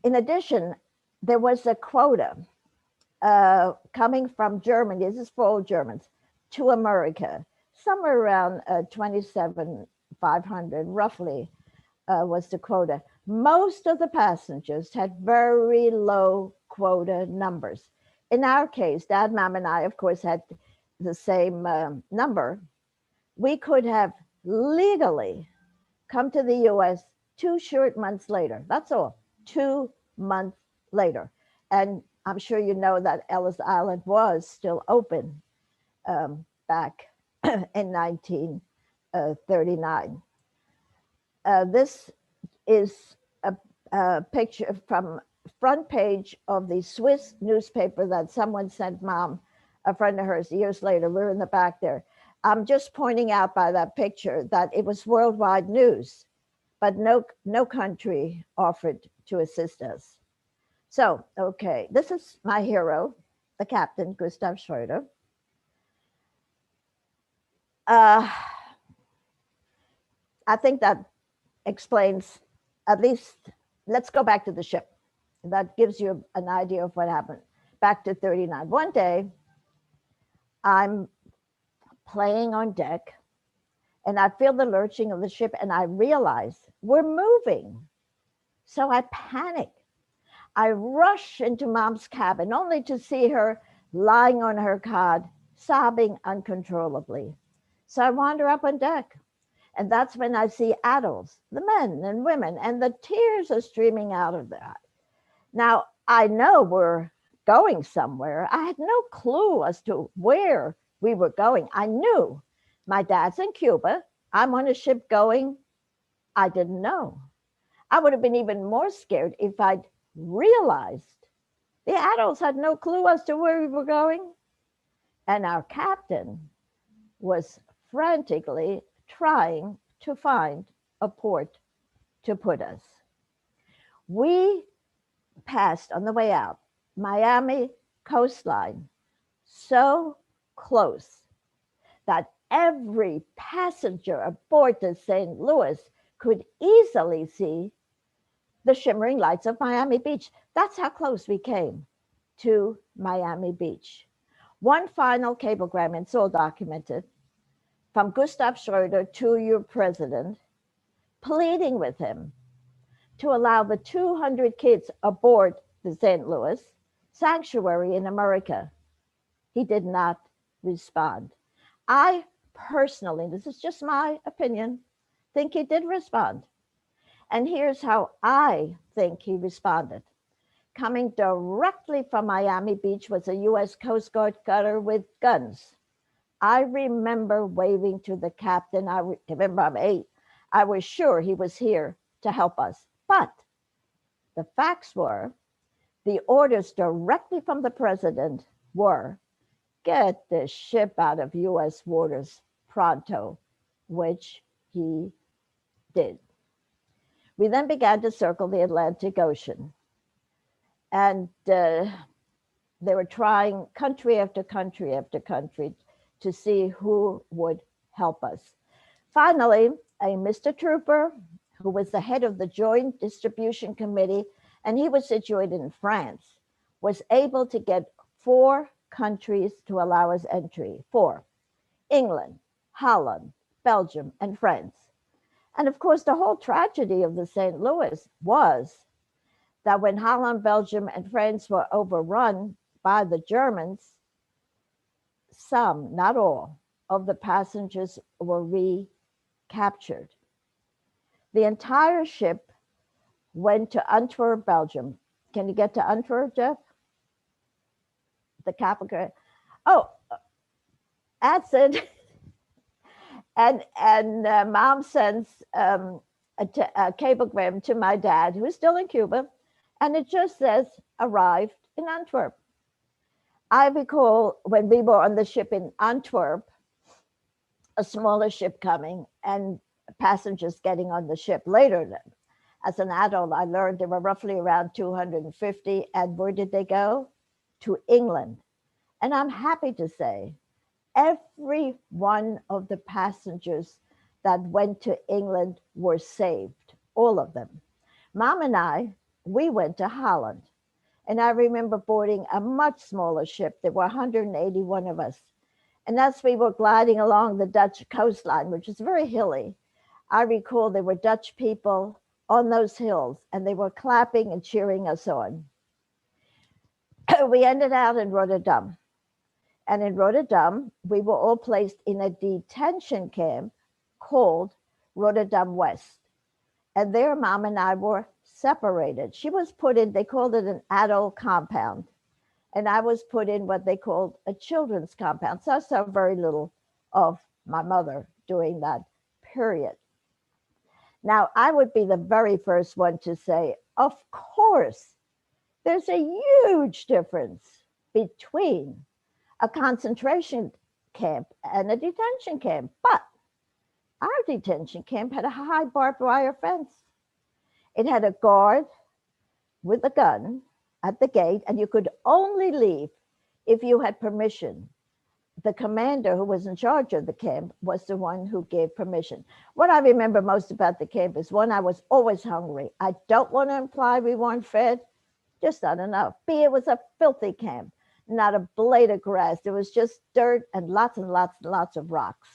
in addition, there was a quota coming from Germany, this is for all Germans, to America, somewhere around 27,500 roughly was the quota. Most of the passengers had very low quota numbers. In our case, Dad, Mom, and I, of course, had the same number. We could have legally come to the US 2 short months later. That's all, 2 months later. And I'm sure you know that Ellis Island was still open back in 1939. This is a picture from front page of the Swiss newspaper that someone sent Mom, a friend of hers, years later. We're in the back there. I'm just pointing out by that picture that it was worldwide news, but no country offered to assist us. So, okay, this is my hero, the captain, Gustav Schröder. I think that explains, at least, let's go back to the ship. That gives you an idea of what happened. Back to 39. One day, I'm playing on deck and I feel the lurching of the ship and I realize we're moving. So I panic. I rush into Mom's cabin only to see her lying on her cot, sobbing uncontrollably. So I wander up on deck. And that's when I see adults, the men and women, and the tears are streaming out of their eyes. Now, I know we're going somewhere. I had no clue as to where we were going. I knew my dad's in Cuba. I'm on a ship going. I didn't know. I would have been even more scared if I'd realized the adults had no clue as to where we were going. And our captain was frantically trying to find a port to put us. We passed on the way out Miami coastline so close that every passenger aboard the St. Louis could easily see the shimmering lights of Miami Beach. That's how close we came to Miami Beach. One final cablegram, and it's all documented, from Gustav Schröder to your president, pleading with him to allow the 200 kids aboard the St. Louis sanctuary in America. He did not respond. I personally, this is just my opinion, think he did respond. And here's how I think he responded. Coming directly from Miami Beach was a US Coast Guard cutter with guns. I remember waving to the captain. I remember I'm 8. I was sure he was here to help us. But The facts were, the orders directly from the president were, get the ship out of US waters pronto, which he did. We then began to circle the Atlantic Ocean. And they were trying country after country after country to see who would help us. Finally, a Mr. Trooper, who was the head of the Joint Distribution Committee, and he was situated in France, was able to get 4 countries to allow us entry. 4: England, Holland, Belgium, and France. And of course, the whole tragedy of the St. Louis was that when Holland, Belgium, and France were overrun by the Germans, some, not all, of the passengers were recaptured. The entire ship went to Antwerp, Belgium. Can you get to Antwerp, Jeff? The capital. Oh, that's it. And Mom sends a cablegram to my dad, who's still in Cuba, and it just says, arrived in Antwerp. I recall when we were on the ship in Antwerp, a smaller ship coming and passengers getting on the ship. Later, as an adult, I learned there were roughly around 250. And where did they go? To England. And I'm happy to say, every one of the passengers that went to England were saved, all of them. Mom and I, we went to Holland. And I remember boarding a much smaller ship. There were 181 of us. And as we were gliding along the Dutch coastline, which is very hilly, I recall there were Dutch people on those hills, and they were clapping and cheering us on. We ended out in Rotterdam. And in Rotterdam, we were all placed in a detention camp called Rotterdam West. And there, Mom and I were separated. She was put in, they called it an adult compound. And I was put in what they called a children's compound. So I saw very little of my mother during that period. Now, I would be the very first one to say, of course, there's a huge difference between a concentration camp and a detention camp. But our detention camp had a high barbed wire fence. It had a guard with a gun at the gate, and you could only leave if you had permission. The commander who was in charge of the camp was the one who gave permission. What I remember most about the camp is, one, I was always hungry. I don't want to imply we weren't fed, just not enough. B, it was a filthy camp, not a blade of grass. There was just dirt and lots and lots and lots of rocks.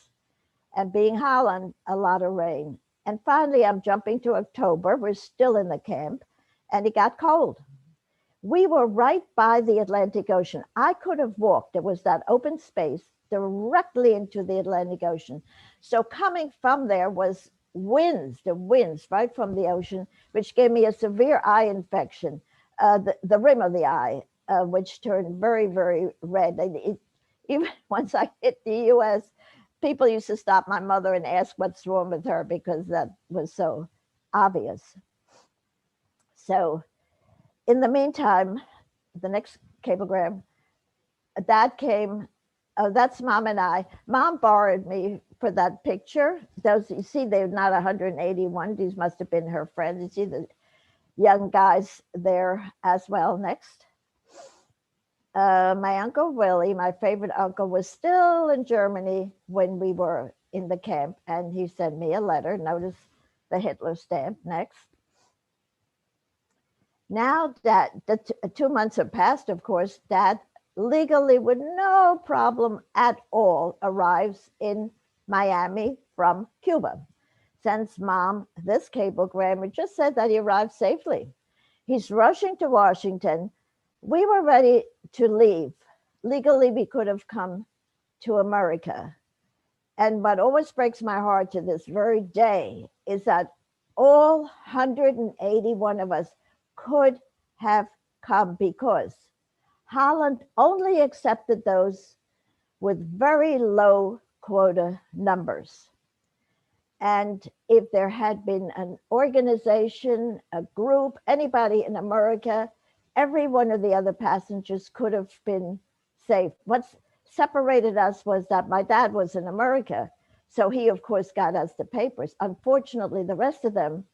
And being Holland, a lot of rain. And finally, I'm jumping to October. We're still in the camp, and it got cold. We were right by the Atlantic Ocean. I could have walked. There was that open space directly into the Atlantic Ocean. So coming from there was winds, the winds right from the ocean, which gave me a severe eye infection, the rim of the eye, which turned very, very red. Even once I hit the US, people used to stop my mother and ask what's wrong with her, because that was so obvious. So in the meantime, the next cablegram, Dad came. Oh, that's Mom and I. Mom borrowed me for that picture. Those, you see, they're not 181. These must have been her friends. You see the young guys there as well. Next. My Uncle Willie, my favorite uncle, was still in Germany when we were in the camp, and he sent me a letter. Notice the Hitler stamp. Next. Now that the 2 months have passed, of course, Dad legally, with no problem at all, arrives in Miami from Cuba. Sends Mom this cablegram. It just said that he arrived safely. He's rushing to Washington. We were ready to leave. Legally, we could have come to America. And what always breaks my heart to this very day is that all 181 of us could have come, because Holland only accepted those with very low quota numbers. And if there had been an organization, a group, anybody in America, every one of the other passengers could have been safe. What separated us was that my dad was in America. So he, of course, got us the papers. Unfortunately, the rest of them,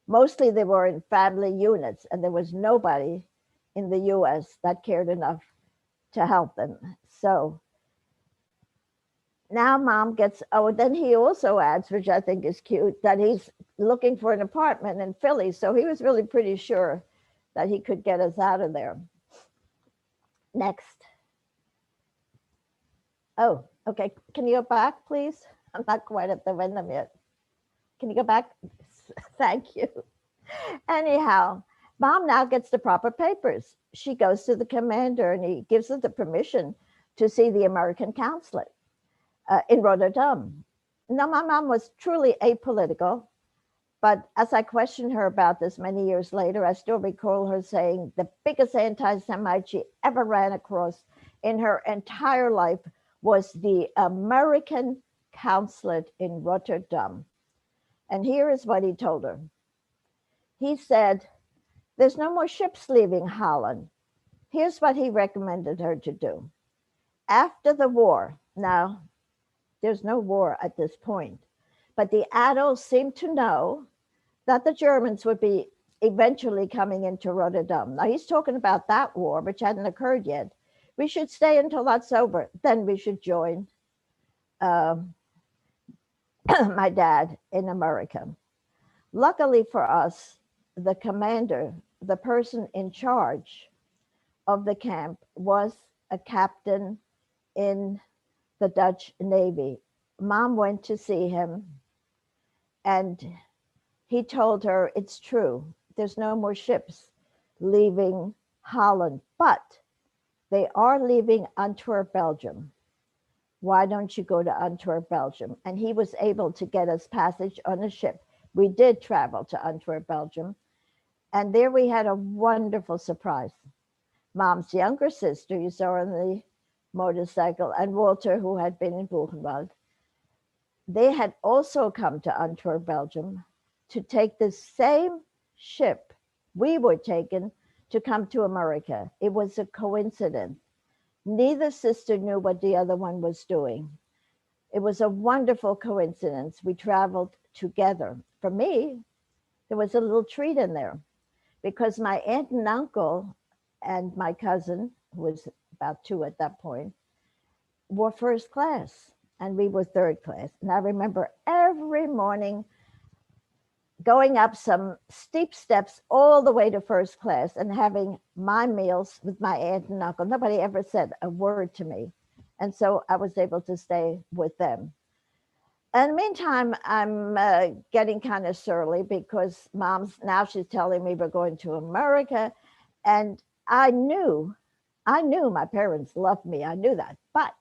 mostly they were in family units, and there was nobody in the US that cared enough to help them. So now mom gets, oh, then he also adds, which I think is cute, that he's looking for an apartment in Philly. So he was really pretty sure that he could get us out of there. Next. Oh, okay. Can you go back, please? I'm not quite at the random yet. Can you go back? Thank you. Anyhow, mom now gets the proper papers. She goes to the commander and he gives her the permission to see the American consulate in Rotterdam. Now, my mom was truly apolitical, but as I questioned her about this many years later, I still recall her saying the biggest anti-Semite she ever ran across in her entire life was the American consulate in Rotterdam. And here is what he told her. He said, there's no more ships leaving Holland. Here's what he recommended her to do. After the war, now, there's no war at this point, but the adults seemed to know that the Germans would be eventually coming into Rotterdam. Now he's talking about that war, which hadn't occurred yet. We should stay until that's over. Then we should join my dad in America. Luckily for us, the commander, the person in charge of the camp, was a captain in the Dutch Navy. Mom went to see him and he told her, it's true, there's no more ships leaving Holland, but they are leaving Antwerp, Belgium. Why don't you go to Antwerp, Belgium? And he was able to get us passage on a ship. We did travel to Antwerp, Belgium. And there we had a wonderful surprise. Mom's younger sister, you saw on the motorcycle, and Walter, who had been in Buchenwald, they had also come to Antwerp, Belgium, to take the same ship we were taken to come to America. It was a coincidence. Neither sister knew what the other one was doing. It was a wonderful coincidence. We traveled together. For me, there was a little treat in there because my aunt and uncle and my cousin, who was about 2 at that point, were first class and we were third class. And I remember every morning going up some steep steps all the way to first class and having my meals with my aunt and uncle. Nobody ever said a word to me. And so I was able to stay with them. In the meantime, I'm getting kind of surly because now she's telling me we're going to America. And I knew my parents loved me. I knew that. But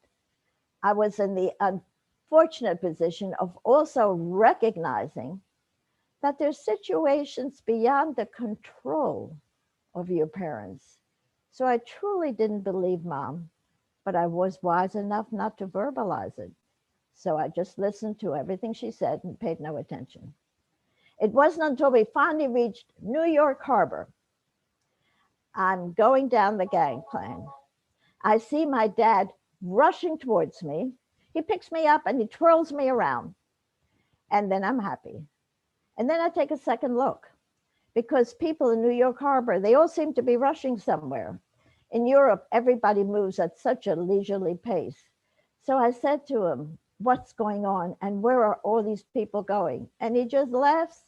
I was in the unfortunate position of also recognizing that there's situations beyond the control of your parents. So I truly didn't believe mom, but I was wise enough not to verbalize it. So I just listened to everything she said and paid no attention. It wasn't until we finally reached New York Harbor. I'm going down the gangplank. I see my dad rushing towards me. He picks me up and he twirls me around. And then I'm happy. And then I take a second look because people in New York Harbor, they all seem to be rushing somewhere. In Europe, everybody moves at such a leisurely pace. So I said to him, what's going on? And where are all these people going? And he just laughs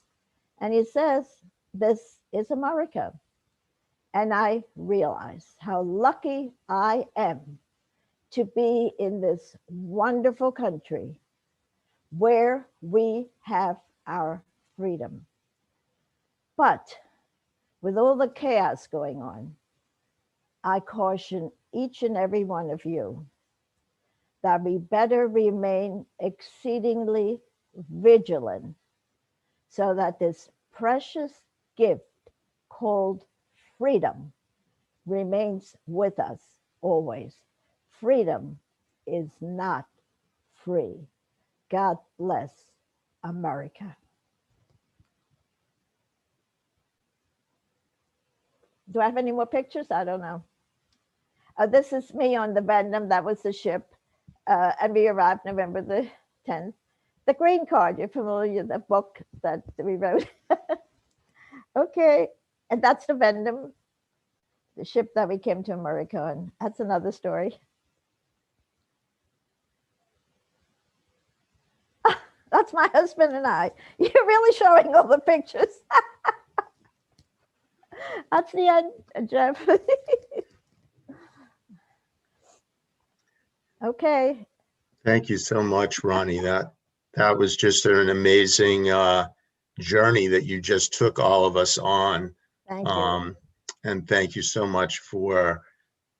and he says, this is America. And I realize how lucky I am to be in this wonderful country where we have our freedom. But with all the chaos going on, I caution each and every one of you that we better remain exceedingly vigilant so that this precious gift called freedom remains with us always. Freedom is not free. God bless America. Do I have any more pictures? I don't know. This is me on the Vendome. That was the ship. And we arrived November the 10th. The Green Card, you're familiar with the book that we wrote. Okay, and that's the Vendome, the ship that we came to America on. That's another story. That's my husband and I. You're really showing all the pictures. That's the end, Jeff. Okay. Thank you so much, Ronnie. That was just an amazing journey that you just took all of us on. Thank you. And thank you so much for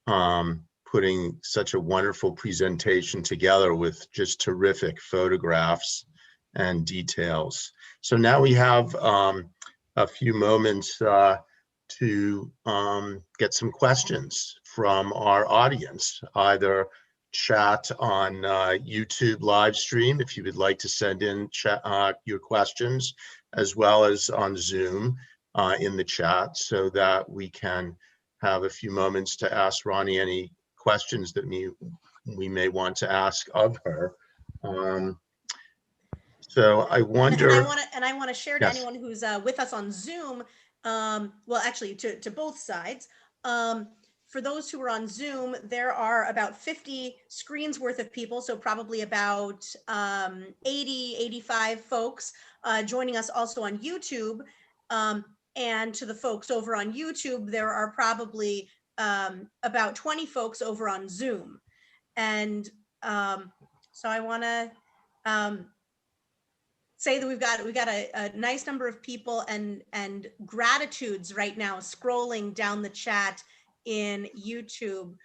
putting such a wonderful presentation together with just terrific photographs and details. So now we have a few moments to get some questions from our audience, either chat on YouTube live stream if you would like to send in chat, your questions, as well as on Zoom in the chat, so that we can have a few moments to ask Ronnie any questions that we may want to ask of her. So I wonder. And I want to share to Yes. anyone who's with us on Zoom. Well, actually, to both sides. For those who are on Zoom, there are about 50 screens worth of people, so probably about 80, 85 folks joining us also on YouTube. And to the folks over on YouTube, there are probably about 20 folks over on Zoom. And so I want to say that we've got a nice number of people and gratitudes right now scrolling down the chat in YouTube.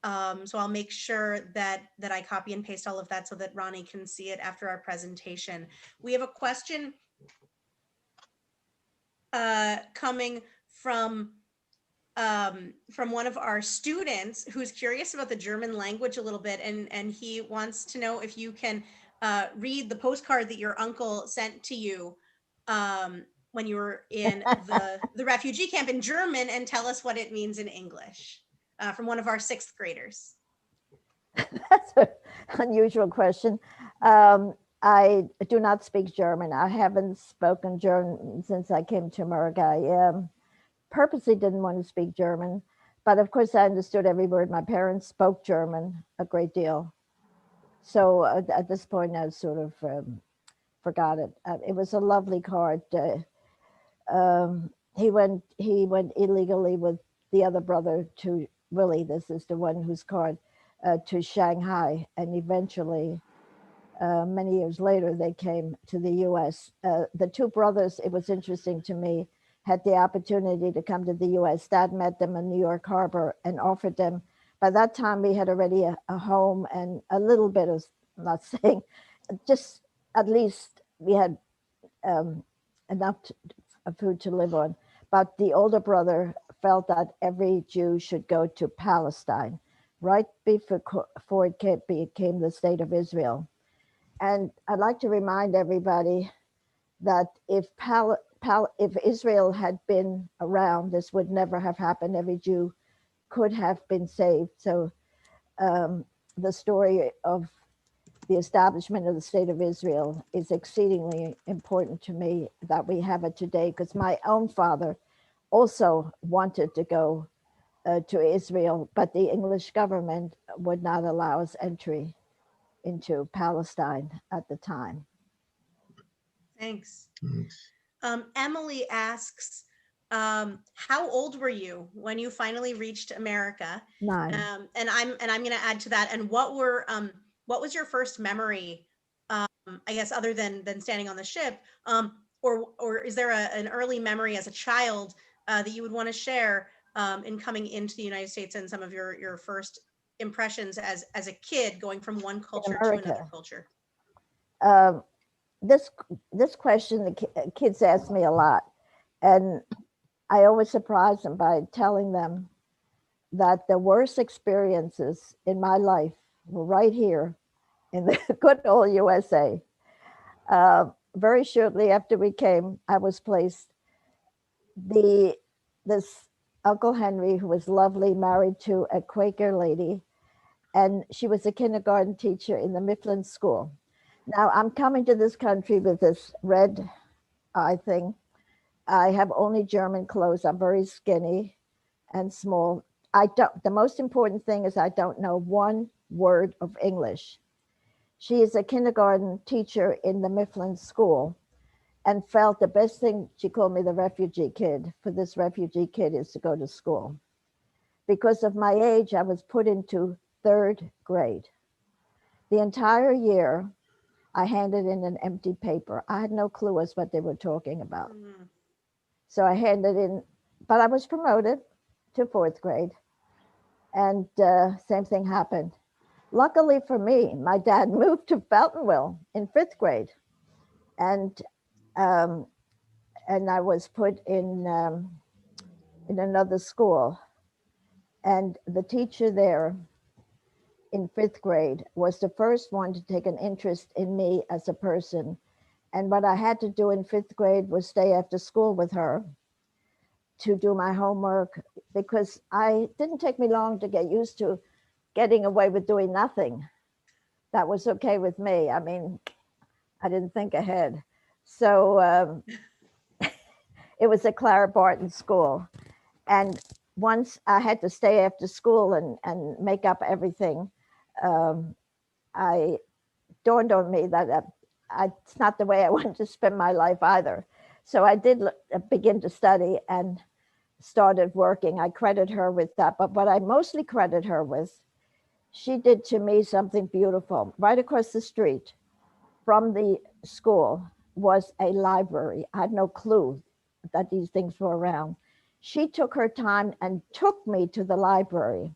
So I'll make sure that I copy and paste all of that so that Ronnie can see it after our presentation. We have a question coming from one of our students who's curious about the German language a little bit, and he wants to know if you can read the postcard that your uncle sent to you when you were in the refugee camp in German, and tell us what it means in English, from one of our 6th graders. That's an unusual question. I do not speak German. I haven't spoken German since I came to America. I purposely didn't want to speak German, but of course I understood every word. My parents spoke German a great deal. So at this point I sort of forgot it. It was a lovely card. He went illegally with the other brother to Willie. This is the one whose card, to Shanghai, and eventually many years later they came to the US. The 2 brothers, it was interesting to me, had the opportunity to come to the US. Dad met them in New York Harbor and offered them. By that time we had already a home and a little bit of, I'm not saying, just at least we had enough food to live on. But the older brother felt that every Jew should go to Palestine right before it became the state of Israel. And I'd like to remind everybody that if Israel had been around, this would never have happened. Every Jew could have been saved. So the story of the establishment of the state of Israel is exceedingly important to me that we have it today, because my own father also wanted to go to Israel, but the English government would not allow us entry into Palestine at the time. Thanks. Emily asks, how old were you when you finally reached America? 9. And I'm going to add to that. And what was your first memory, I guess, other than standing on the ship, or is there an early memory as a child that you would want to share in coming into the United States, and some of your first impressions as a kid going from one culture to another culture? This question the kids ask me a lot, and I always surprise them by telling them that the worst experiences in my life were right here in the good old USA. Very shortly after we came, I was placed. This Uncle Henry, who was lovely, married to a Quaker lady, and she was a kindergarten teacher in the Mifflin School. Now I'm coming to this country with this red eye thing. I have only German clothes. I'm very skinny and small. I don't. The most important thing is I don't know one word of English. She is a kindergarten teacher in the Mifflin School, and felt the best thing, she called me the refugee kid, for this refugee kid is to go to school. Because of my age, I was put into third grade. The entire year, I handed in an empty paper. I had no clue as what they were talking about. So I handed in, but I was promoted to fourth grade. And same thing happened. Luckily for me, my dad moved to Beltonville in fifth grade. And I was put in another school. And the teacher there in fifth grade was the first one to take an interest in me as a person. And what I had to do in fifth grade was stay after school with her to do my homework, because it didn't take me long to get used to getting away with doing nothing. That was okay with me. I mean, I didn't think ahead. So it was a Clara Barton school. And once I had to stay after school and make up everything, I dawned on me that it's not the way I wanted to spend my life either. So I did begin to study and started working. I credit her with that. But what I mostly credit her with, she did to me something beautiful. Right across the street from the school was a library. I had no clue that these things were around. She took her time and took me to the library.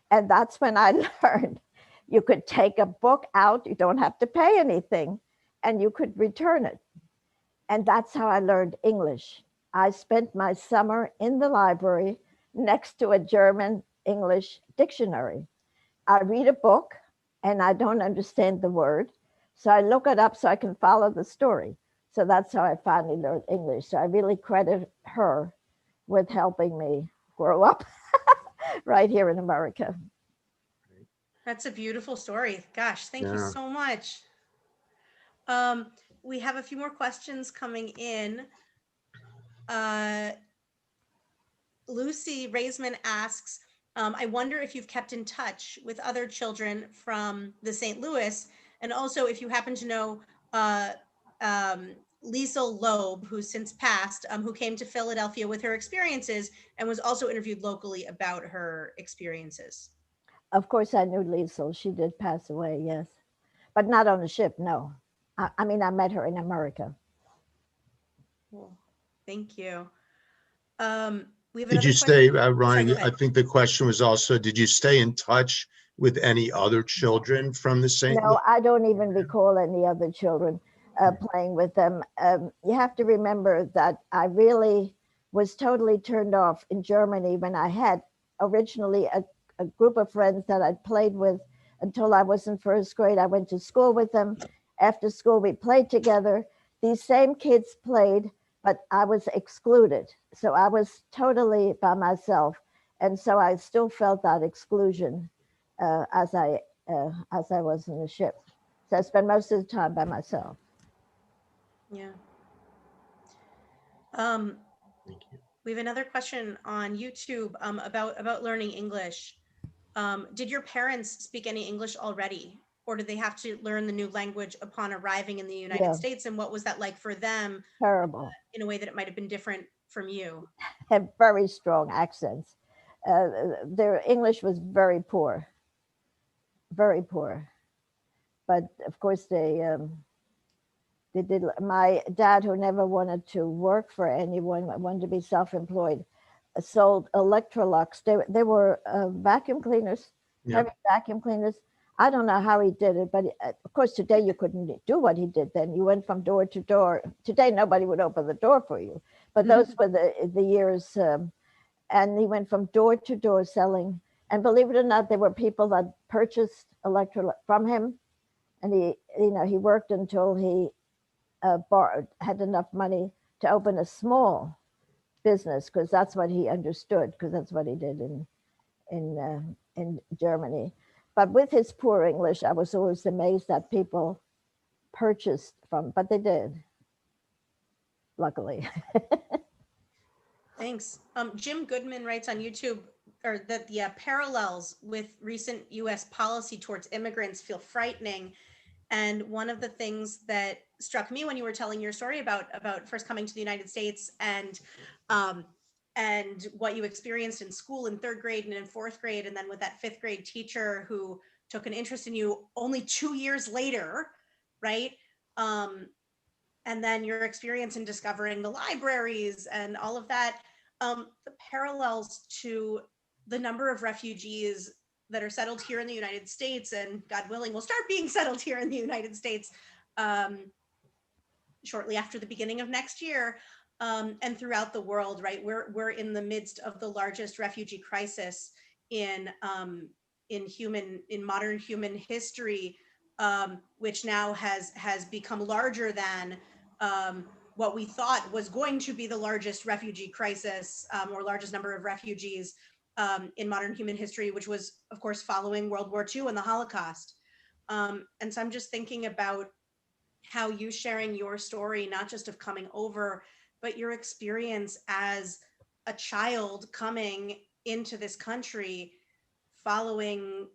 And that's when I learned you could take a book out, you don't have to pay anything, and you could return it. And that's how I learned English. I spent my summer in the library next to a German English dictionary. I read a book and I don't understand the word. So I look it up so I can follow the story. So that's how I finally learned English. So I really credit her with helping me grow up right here in America. That's a beautiful story. Gosh, thank you Yeah. so much. We have a few more questions coming in. Lucy Raisman asks, I wonder if you've kept in touch with other children from the St. Louis, and also if you happen to know Liesl Loeb, who's since passed, who came to Philadelphia with her experiences and was also interviewed locally about her experiences. Of course, I knew Liesl. She did pass away, yes. But not on the ship, no. I mean, I met her in America. Cool. Thank you. We have Did another you stay, question. Sorry, go Ronnie, I ahead. think the question was also, did you stay in touch with any other children from the St. No, I don't even recall any other children playing with them. You have to remember that I really was totally turned off in Germany when I had originally a group of friends that I'd played with until I was in first grade. I went to school with them. After school, we played together. These same kids played, but I was excluded. So I was totally by myself. And so I still felt that exclusion as I was in the ship. So I spent most of the time by myself. Yeah. Thank you. We have another question on YouTube about learning English. Did your parents speak any English already, or did they have to learn the new language upon arriving in the United Yeah. States? And what was that like for them Terrible. in a way that it might have been different from you? Had very strong accents. Their English was very poor, very poor. But of course, they did. My dad, who never wanted to work for anyone, wanted to be self-employed, sold Electrolux. They were vacuum cleaners, Yeah. heavy vacuum cleaners. I don't know how he did it, but of course today you couldn't do what he did then. You went from door to door. Today nobody would open the door for you, but those were the years. And he went from door to door selling. And believe it or not, there were people that purchased Electrolux from him, and he worked until he had enough money to open a small business, because that's what he understood, because that's what he did in Germany. But with his poor English, I was always amazed that people purchased from, but they did, luckily. Thanks. Jim Goodman writes on YouTube, or that the parallels with recent U.S. policy towards immigrants feel frightening. And one of the things that struck me when you were telling your story about first coming to the United States and what you experienced in school in third grade and in fourth grade, and then with that fifth grade teacher who took an interest in you only 2 years later, right? And then your experience in discovering the libraries and all of that, the parallels to the number of refugees that are settled here in the United States, and God willing, will start being settled here in the United States shortly after the beginning of next year, and throughout the world, right? We're in the midst of the largest refugee crisis in modern human history, which now has become larger than what we thought was going to be the largest refugee crisis, or largest number of refugees in modern human history, which was, of course, following World War II and the Holocaust. And so I'm just thinking about how you sharing your story, not just of coming over, but your experience as a child coming into this country following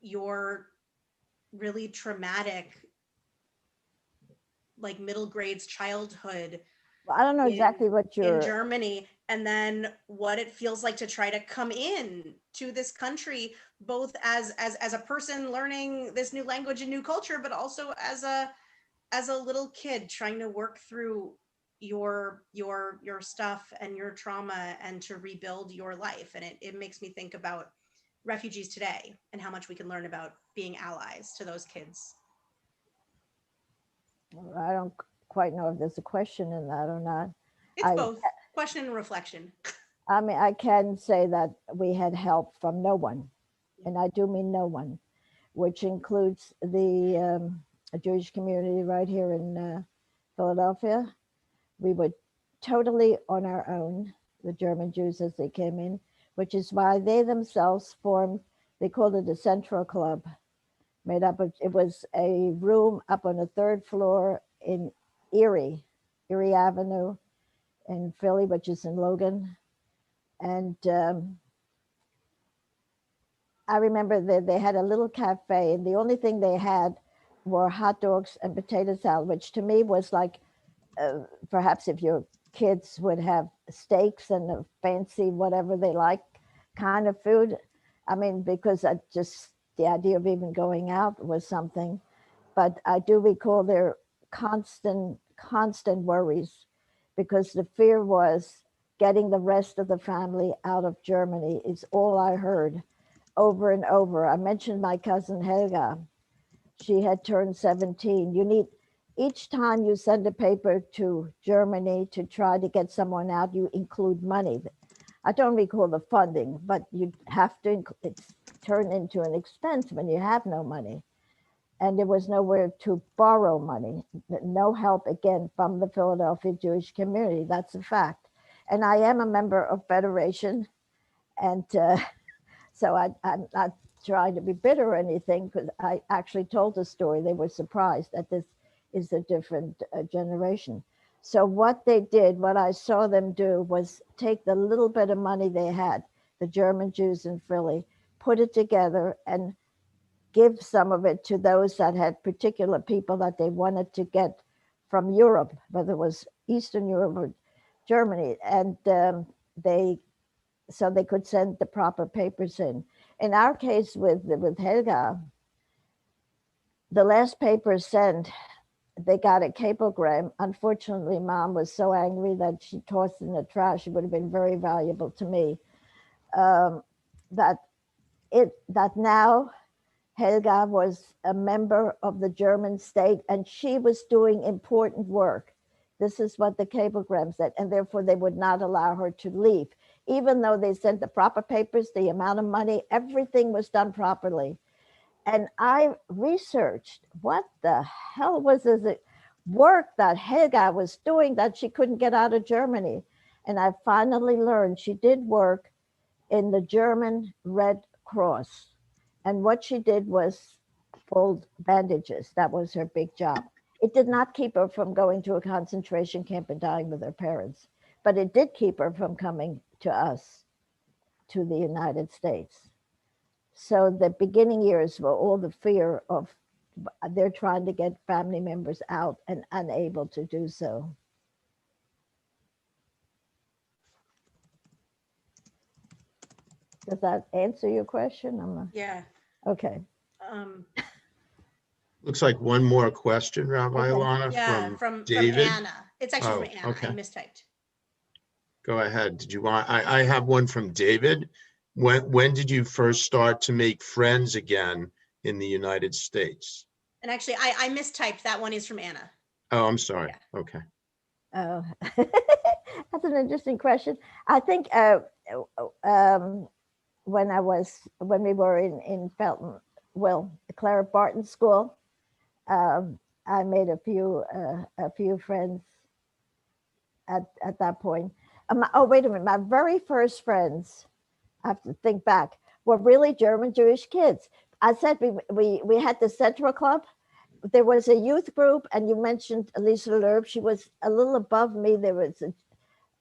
your really traumatic, like middle grades childhood Well, I don't know exactly what in you're. Germany, and then what it feels like to try to come in to this country, both as a person learning this new language and new culture, but also as a little kid trying to work through your stuff and your trauma and to rebuild your life. And it makes me think about refugees today and how much we can learn about being allies to those kids. I don't quite know if there's a question in that or not. It's both question and reflection. I mean, I can say that we had help from no one, and I do mean no one, which includes the Jewish community right here in Philadelphia. We were totally on our own, the German Jews as they came in, which is why they themselves formed, they called it a Central Club, made up of, it was a room up on the third floor in Erie Avenue in Philly, which is in Logan. And I remember that they had a little cafe, and the only thing they had were hot dogs and potato salad, which to me was like, perhaps if your kids would have steaks and a fancy whatever they like kind of food. I mean, because I just, the idea of even going out was something. But I do recall their constant worries, because the fear was getting the rest of the family out of Germany is all I heard over and over. I mentioned my cousin Helga. She had turned 17. You need, each time you send a paper to Germany to try to get someone out, you include money. I don't recall the funding, but you have to, it's turned into an expense when you have no money. And there was nowhere to borrow money. No help, again, from the Philadelphia Jewish community. That's a fact. And I am a member of Federation. And so I'm not trying to be bitter or anything, because I actually told the story. They were surprised that this is a different generation. So what they did, what I saw them do, was take the little bit of money they had, the German Jews in Philly, put it together and give some of it to those that had particular people that they wanted to get from Europe, whether it was Eastern Europe or Germany. And so they could send the proper papers in. In our case with Helga, the last paper sent, they got a cablegram. Unfortunately, Mom was so angry that she tossed it in the trash. It would have been very valuable to me. That now Helga was a member of the German state, and she was doing important work. This is what the cablegram said, and therefore they would not allow her to leave. Even though they sent the proper papers, the amount of money, everything was done properly. And I researched what the hell was this? work that Helga was doing that she couldn't get out of Germany. And I finally learned she did work in the German Red Cross. And what she did was fold bandages. That was her big job. It did not keep her from going to a concentration camp and dying with her parents, but it did keep her from coming to us, to the United States. So the beginning years were all the fear of they're trying to get family members out and unable to do so. Does that answer your question? Yeah. Okay. Looks like one more question, Rabbi Okay. Ilana, Yeah, from from David. Anna. It's actually from Anna. Okay. I mistyped. Go ahead. Did you want, I have one from David. When did you first start to make friends again in the United States? And actually, I mistyped. That one is from Anna. Oh, I'm sorry. Yeah. Okay. Oh, that's an interesting question. I think when we were in Felton, well, Clara Barton School, I made a few friends at that point. Oh, wait a minute. My very first friends, I have to think back, were really German Jewish kids. I said we had the Central Club. There was a youth group, and you mentioned Elisa Lerb. She was a little above me. There was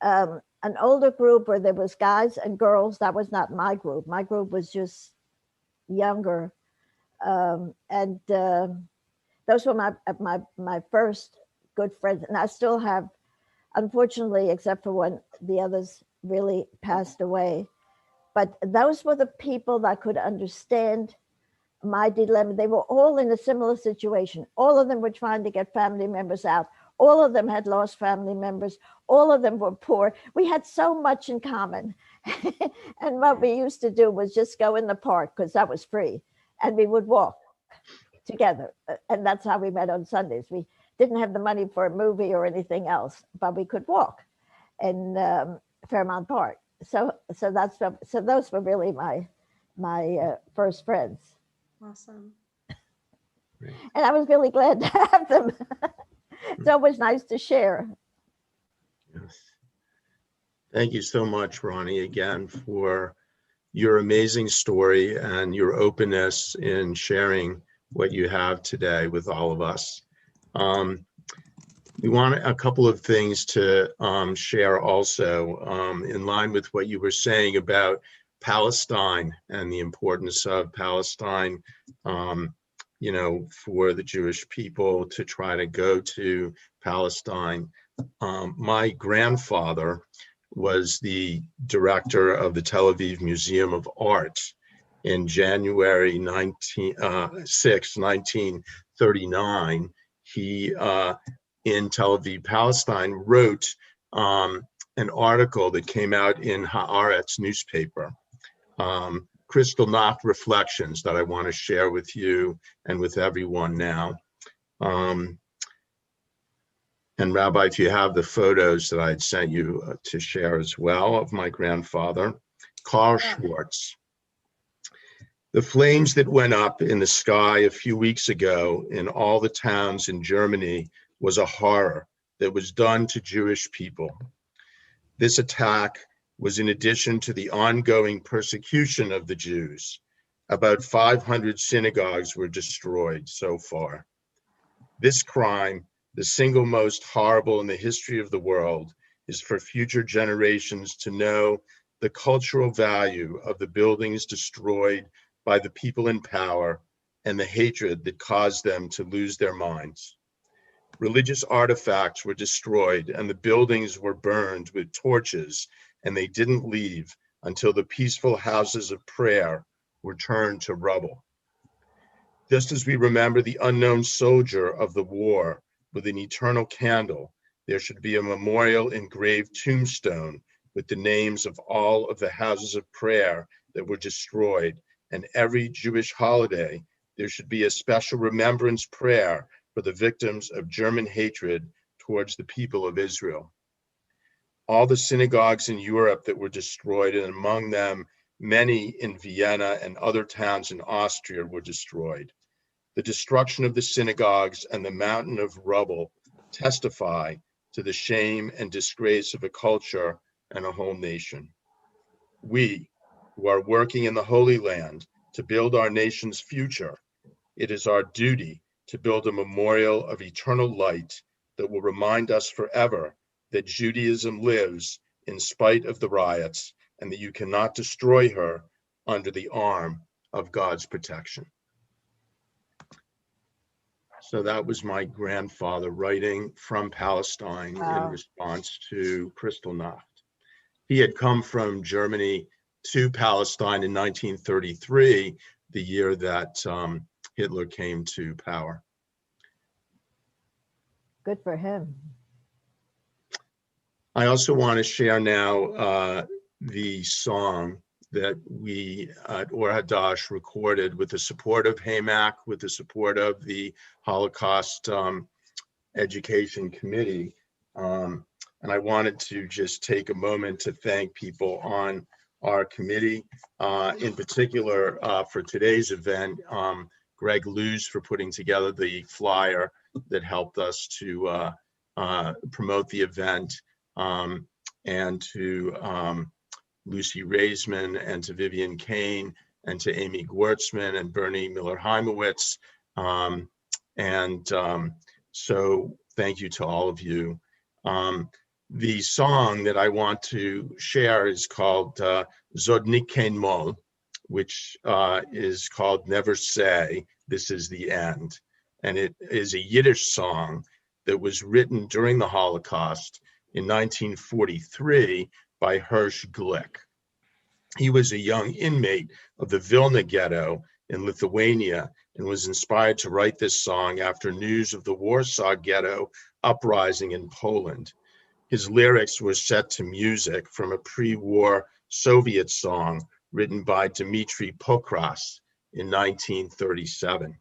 an older group where there was guys and girls. That was not my group. My group was just younger, and those were my first good friends. And I still have, unfortunately, except for when the others really passed away. But those were the people that could understand my dilemma. They were all in a similar situation. All of them were trying to get family members out. All of them had lost family members. All of them were poor. We had so much in common. And what we used to do was just go in the park because that was free. And we would walk together. And that's how we met on Sundays. We didn't have the money for a movie or anything else, but we could walk in Fairmount Park. So those were really my first friends. Awesome. And I was really glad to have them. It's always nice to share. Yes. Thank you so much, Ronnie, again, for your amazing story and your openness in sharing what you have today with all of us. We want a couple of things to share also in line with what you were saying about Palestine and the importance of Palestine, you know, for the Jewish people to try to go to Palestine. My grandfather was the director of the Tel Aviv Museum of Art in January 6, 1939. He, in Tel Aviv, Palestine, wrote an article that came out in Haaretz newspaper, Kristallnacht Reflections, that I want to share with you and with everyone now. And Rabbi, if you have the photos that I had sent you to share as well of my grandfather, Karl Schwartz. The flames that went up in the sky a few weeks ago in all the towns in Germany was a horror that was done to Jewish people. This attack was in addition to the ongoing persecution of the Jews. About 500 synagogues were destroyed so far. This crime, the single most horrible in the history of the world, is for future generations to know the cultural value of the buildings destroyed by the people in power and the hatred that caused them to lose their minds. Religious artifacts were destroyed and the buildings were burned with torches, and they didn't leave until the peaceful houses of prayer were turned to rubble. Just as we remember the unknown soldier of the war with an eternal candle, there should be a memorial engraved tombstone with the names of all of the houses of prayer that were destroyed, and every Jewish holiday, there should be a special remembrance prayer for the victims of German hatred towards the people of Israel. All the synagogues in Europe that were destroyed, and among them, many in Vienna and other towns in Austria, were destroyed. The destruction of the synagogues and the mountain of rubble testify to the shame and disgrace of a culture and a whole nation. We, who are working in the Holy Land to build our nation's future, it is our duty to build a memorial of eternal light that will remind us forever that Judaism lives in spite of the riots and that you cannot destroy her under the arm of God's protection. So that was my grandfather writing from Palestine in response to Kristallnacht. He had come from Germany to Palestine in 1933, the year that Hitler came to power. Good for him. I also want to share now the song that we at Or Hadash recorded with the support of HAMAC, with the support of the Holocaust Education Committee. And I wanted to just take a moment to thank people on our committee, in particular for today's event, Greg Luz for putting together the flyer that helped us to promote the event, and to Lucy Raisman and to Vivian Kane and to Amy Gwertzman and Bernie Miller-Heimowitz. So thank you to all of you. The song that I want to share is called Zod Nit Kein Mol, which is called Never Say, This Is the End. And it is a Yiddish song that was written during the Holocaust in 1943 by Hirsch Glick. He was a young inmate of the Vilna ghetto in Lithuania and was inspired to write this song after news of the Warsaw Ghetto uprising in Poland. His lyrics were set to music from a pre-war Soviet song written by Dmitry Pokras in 1937.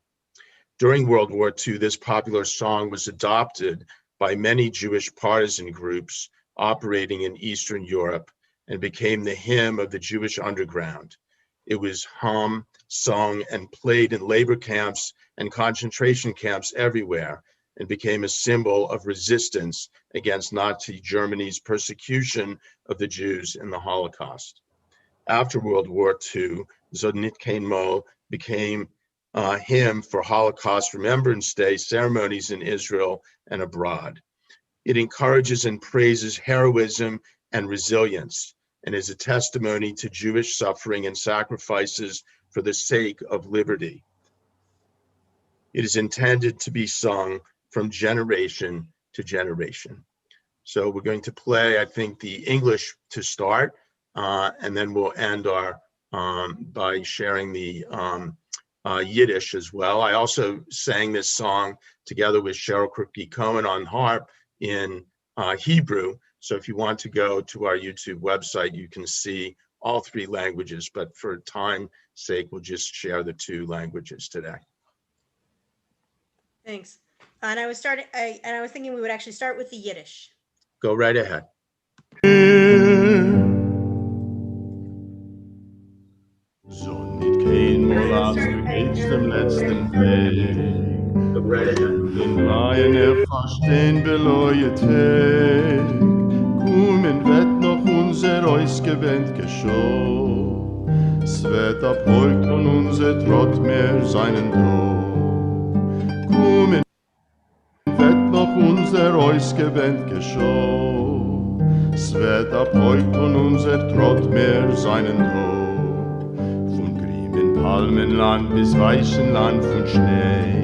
During World War II, this popular song was adopted by many Jewish partisan groups operating in Eastern Europe and became the hymn of the Jewish underground. It was hummed, sung, and played in labor camps and concentration camps everywhere, and became a symbol of resistance against Nazi Germany's persecution of the Jews in the Holocaust. After World War II, Zod Nit Kein Mol became a hymn for Holocaust Remembrance Day ceremonies in Israel and abroad. It encourages and praises heroism and resilience, and is a testimony to Jewish suffering and sacrifices for the sake of liberty. It is intended to be sung from generation to generation. So we're going to play, I think, the English to start, and then we'll end our by sharing the Yiddish as well. I also sang this song together with Cheryl Kripke-Cohen on harp in Hebrew. So if you want to go to our YouTube website, you can see all three languages, but for time's sake, we'll just share the two languages today. Thanks. And I was thinking we would actually start with the Yiddish. Go right ahead. So nit kein Mol auf dem letzten Weg. Go right ahead. Den Wein verstehen beleuchtet. Kommen wird noch unser ausgewählt Geschau. Es wird abholt und unser Trott mehr seinen Tod. Kommen wird noch unser ausgewählt Geschau. Es wird abholt und unser Trott mehr seinen Tod. Von grünem Palmenland bis weichen Land von Schnee.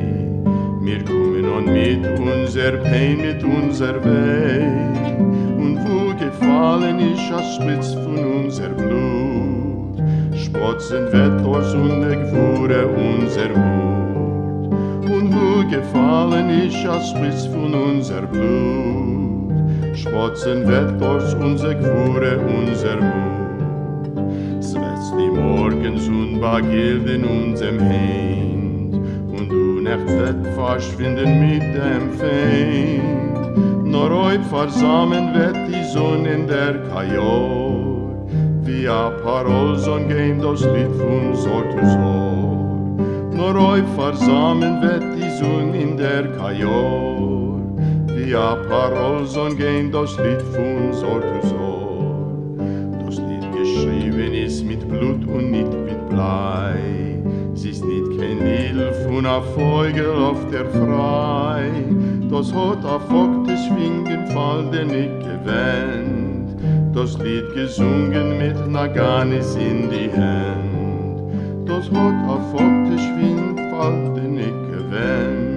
Wir kommen und mit unser Pein, mit unser Weg. Und wo gefallen ist a Spitz von unser Blut, spotzen wird aus und Gewure unser Mut. Und wo gefallen ist a Spitz von unser Blut, spotzen wird aus unser Gewure unser Mut. Es wird die Morgens und Bagild in unserem Hand, und du Nacht wird verschwinden mit dem Feind. Nur heute versammeln wird die Sonne in der Kajor, wie a Parolson gehen das Lied von Sor zu Sor. Nur heute versammeln wird die Sonne in der Kajor, wie wie a Parol son gehen das Lied von Sor zu Sor. Das Lied geschrieben ist mit Blut und nicht mit Blei. Es ist nicht kein Lied von a Vogel auf der Frei. Das hat a Vogt des Schwingen der nicht gewähnt. Das Lied gesungen mit Naganis in die Hand. Das hat a Vogt des Schwingen der nicht gewähnt.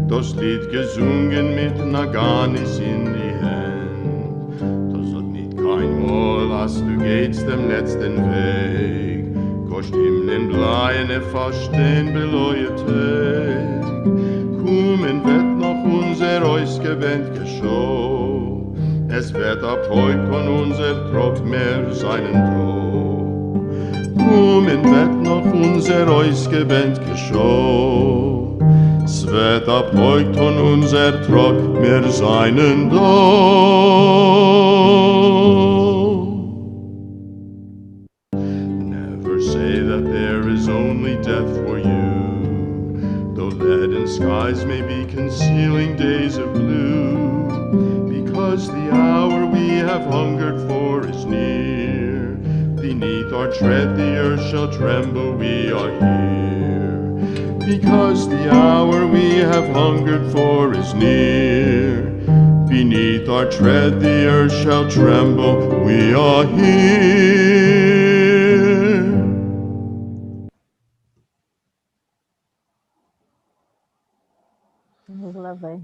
Das Lied gesungen mit Naganis in die Hand. Das hat nicht kein Mal, als du gehst dem letzten Weg. Kost himlen bleine verstehen beleuchtet. Kommen wird noch unser ausgewähnt Geschau. Es wird ab heute von unser Trott mehr seinen Tod. Kommen wird noch unser ausgewähnt Geschau. Es wird ab heute von unser Trott mehr seinen Tod. Never say that there is only death for you. Though leaden skies may be concealing days of blue, because the hour we have hungered for is near. Beneath our tread the earth shall tremble, we are here. Because the hour we have hungered for is near. Beneath our tread the earth shall tremble, we are here. It was lovely.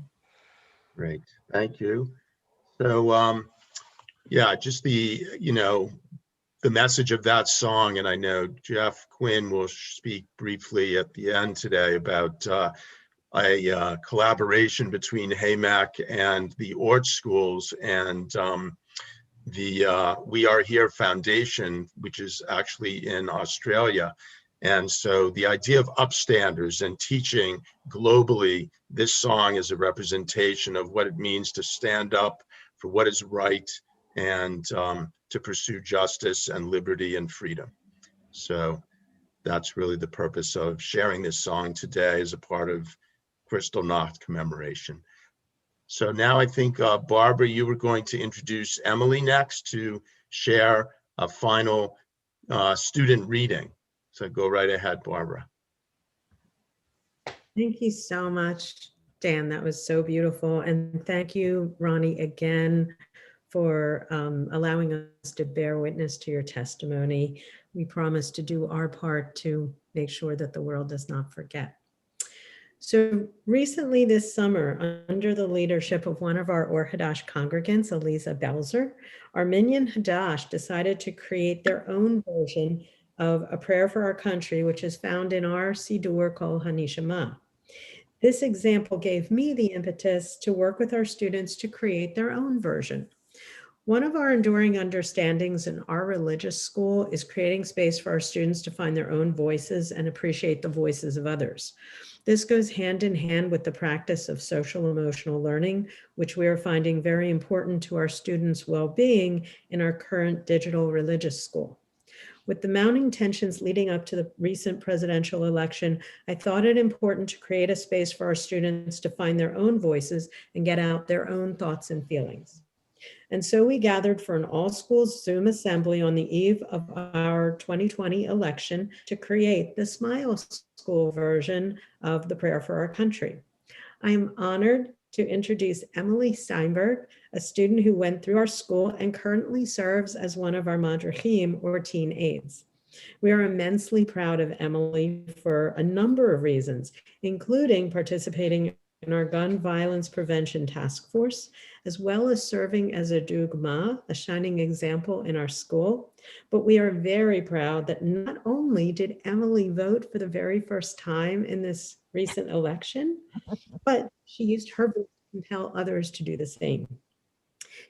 Great, thank you. So, yeah, just the, the message of that song, and I know Jeff Quinn will speak briefly at the end today about a collaboration between HAMAC and the Ort schools and the We Are Here Foundation, which is actually in Australia. And so the idea of upstanders and teaching globally, this song is a representation of what it means to stand up for what is right and to pursue justice and liberty and freedom. So that's really the purpose of sharing this song today as a part of Kristallnacht commemoration. So now I think, Barbara, you were going to introduce Emily next to share a final student reading. So go right ahead, Barbara. Thank you so much, Dan. That was so beautiful. And thank you, Ronnie, again, for allowing us to bear witness to your testimony. We promise to do our part to make sure that the world does not forget. So recently this summer, under the leadership of one of our Or Hadash congregants, Eliza Belzer, our Minyan Hadash decided to create their own version of A Prayer for Our Country, which is found in our Siddur called Hanishama. This example gave me the impetus to work with our students to create their own version. One of our enduring understandings in our religious school is creating space for our students to find their own voices and appreciate the voices of others. This goes hand in hand with the practice of social emotional learning, which we are finding very important to our students' well-being in our current digital religious school. With the mounting tensions leading up to the recent presidential election, I thought it important to create a space for our students to find their own voices and get out their own thoughts and feelings. And so we gathered for an all-schools Zoom assembly on the eve of our 2020 election to create the Smile School version of the Prayer for Our Country. I am honored to introduce Emily Steinberg, a student who went through our school and currently serves as one of our madrichim, or teen aides. We are immensely proud of Emily for a number of reasons, including participating in our gun violence prevention task force, as well as serving as a dugma, a shining example in our school. But we are very proud that not only did Emily vote for the very first time in this recent election, but she used her voice to compel others to do the same.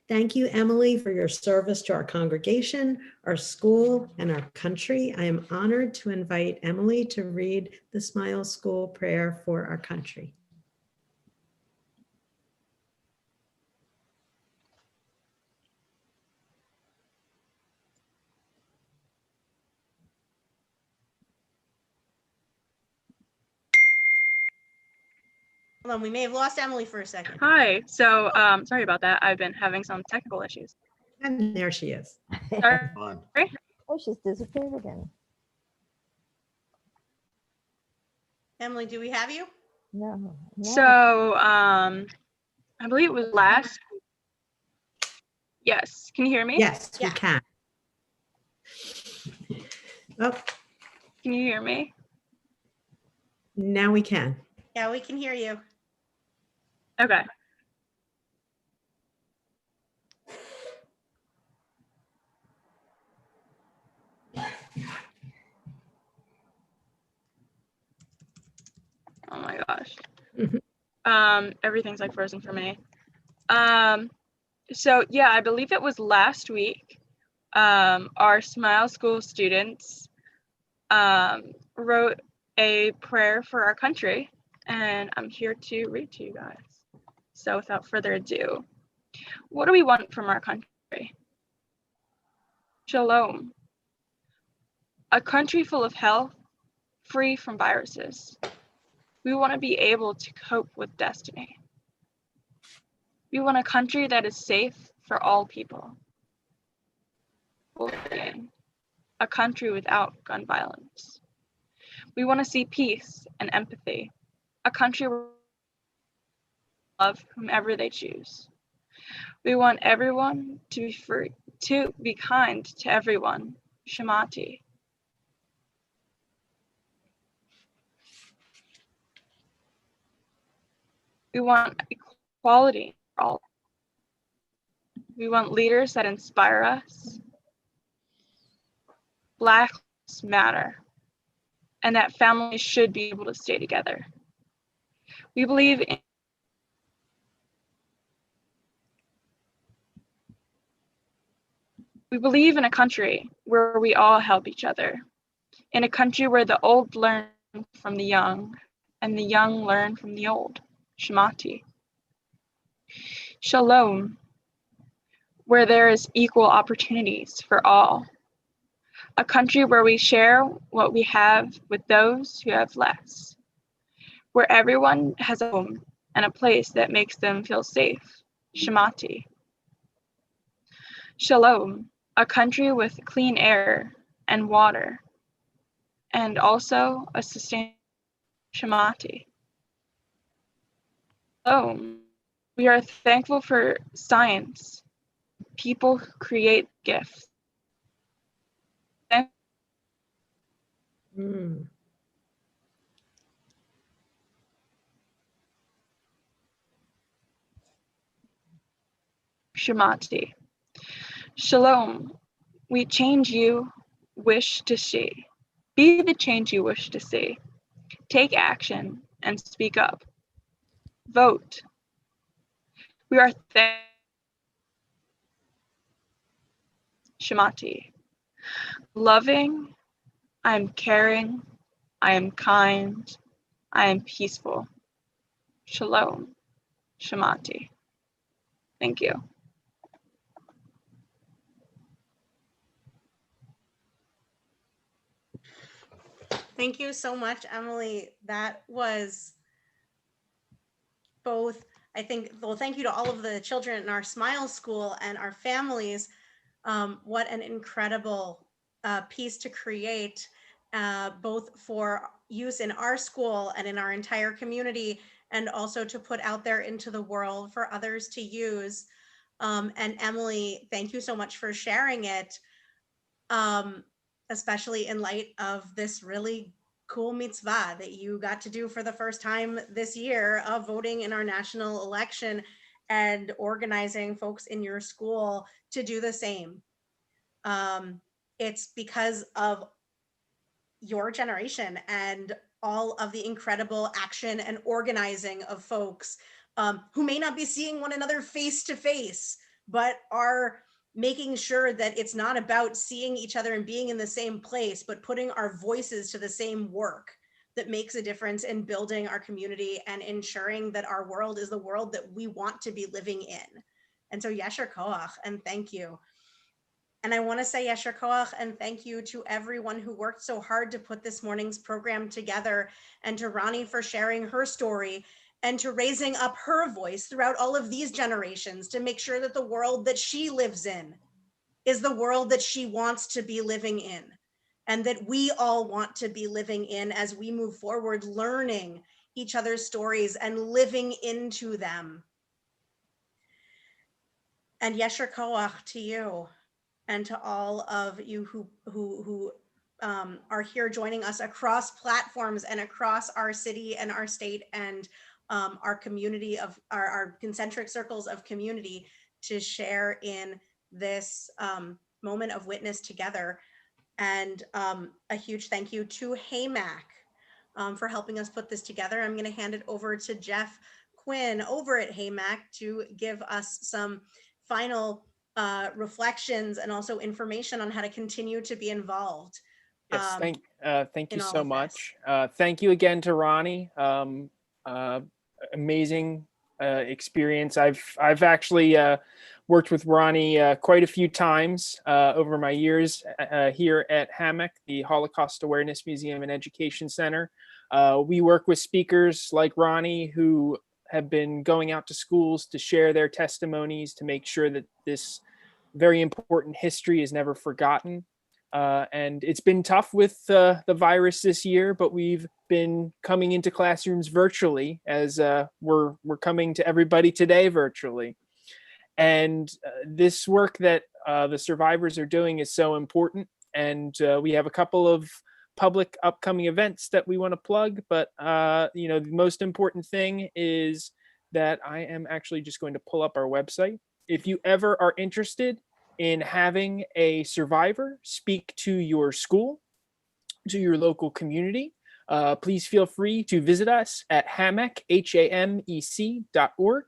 Thank you, Emily, for your service to our congregation, our school, and our country. I am honored to invite Emily to read the Smile School Prayer for Our Country. Hold on, we may have lost Emily for a second. Hi. So sorry about that. I've been having some technical issues. And there she is. Sorry. Fine. Oh, she's disappeared again. Emily, do we have you? No. So I believe it was last. Yes. Can you hear me? Yes, we Yeah. can. Oh, Can you hear me? now we can. Yeah, we can hear you. Okay. Oh my gosh. Everything's like frozen for me. So yeah, I believe it was last week. Our Smile School students wrote a prayer for our country, and I'm here to read to you guys. So without further ado, what do we want from our country? Shalom. A country full of health, free from viruses. We want to be able to cope with destiny. We want a country that is safe for all people. A country without gun violence. We want to see peace and empathy. A country where love whomever they choose. We want everyone to be free, to be kind to everyone. Shamati. We want equality for all. We want leaders that inspire us. Black lives matter, and that families should be able to stay together. We believe in a country where we all help each other, in a country where the old learn from the young and the young learn from the old. Shamati. Shalom, where there is equal opportunities for all. A country where we share what we have with those who have less. Where everyone has a home and a place that makes them feel safe. Shamati. Shalom, a country with clean air and water, and also a sustainable Shamati. Shalom, we are thankful for science, people who create gifts. Mm. Shamati. Shalom, we change you wish to see. Be the change you wish to see. Take action and speak up. Vote. We are Shamati. Loving, I am caring, I am kind, I am peaceful. Shalom. Shamati. Thank you. Thank you so much, Emily. That was both, I think, well, thank you to all of the children in our Smile School and our families. What an incredible piece to create, both for use in our school and in our entire community, and also to put out there into the world for others to use. And Emily, thank you so much for sharing it, especially in light of this really cool mitzvah that you got to do for the first time this year of voting in our national election and organizing folks in your school to do the same. It's because of your generation and all of the incredible action and organizing of folks who may not be seeing one another face to face, but are making sure that it's not about seeing each other and being in the same place, but putting our voices to the same work that makes a difference in building our community and ensuring that our world is the world that we want to be living in. And so yasher koach, and thank you. And I want to say yasher koach and thank you to everyone who worked so hard to put this morning's program together, and to Ronnie for sharing her story, and to raising up her voice throughout all of these generations to make sure that the world that she lives in is the world that she wants to be living in, and that we all want to be living in as we move forward, learning each other's stories and living into them. And yesher koach to you and to all of you who are here joining us across platforms and across our city and our state and our community of our concentric circles of community to share in this moment of witness together. And a huge thank you to HAMAC for helping us put this together. I'm going to hand it over to Jeff Quinn over at HAMAC to give us some final reflections and also information on how to continue to be involved. Yes, thank you in all so of much. Thank you again to Ronnie. Amazing experience. I've actually worked with Ronnie quite a few times over my years here at HAMAC, the Holocaust Awareness Museum and Education Center. We work with speakers like Ronnie who have been going out to schools to share their testimonies to make sure that this very important history is never forgotten. And it's been tough with the virus this year, but we've been coming into classrooms virtually as we're coming to everybody today virtually. And this work that the survivors are doing is so important. And we have a couple of public upcoming events that we want to plug. But, the most important thing is that I am actually just going to pull up our website. If you ever are interested in having a survivor speak to your school, to your local community, please feel free to visit us at HAMEC, HAMEC.org.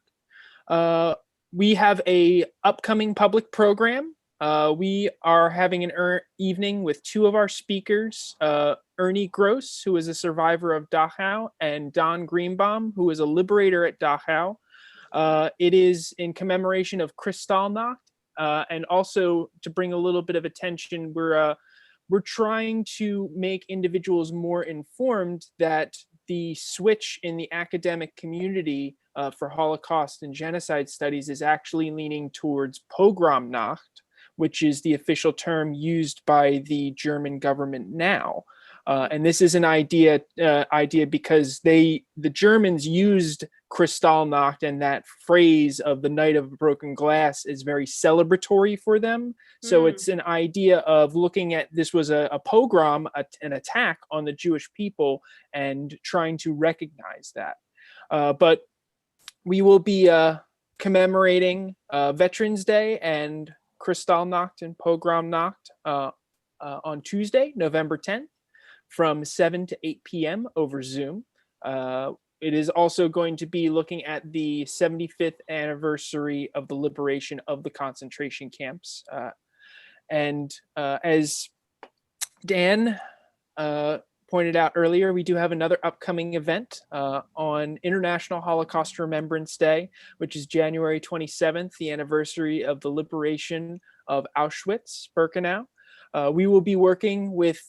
We have a upcoming public program. We are having an evening with two of our speakers, Ernie Gross, who is a survivor of Dachau, and Don Greenbaum, who is a liberator at Dachau. It is in commemoration of Kristallnacht, and also to bring a little bit of attention, we're trying to make individuals more informed that the switch in the academic community for Holocaust and genocide studies is actually leaning towards Pogromnacht, which is the official term used by the German government now. And this is an idea because the Germans used Kristallnacht, and that phrase of the night of broken glass is very celebratory for them. So it's an idea of looking at this was a pogrom, an attack on the Jewish people, and trying to recognize that. But we will be commemorating Veterans Day and Kristallnacht and Pogromnacht on Tuesday, November 10th. From 7 to 8 p.m. over Zoom. It is also going to be looking at the 75th anniversary of the liberation of the concentration camps. And as Dan pointed out earlier, we do have another upcoming event on International Holocaust Remembrance Day, which is January 27th, the anniversary of the liberation of Auschwitz-Birkenau. We will be working with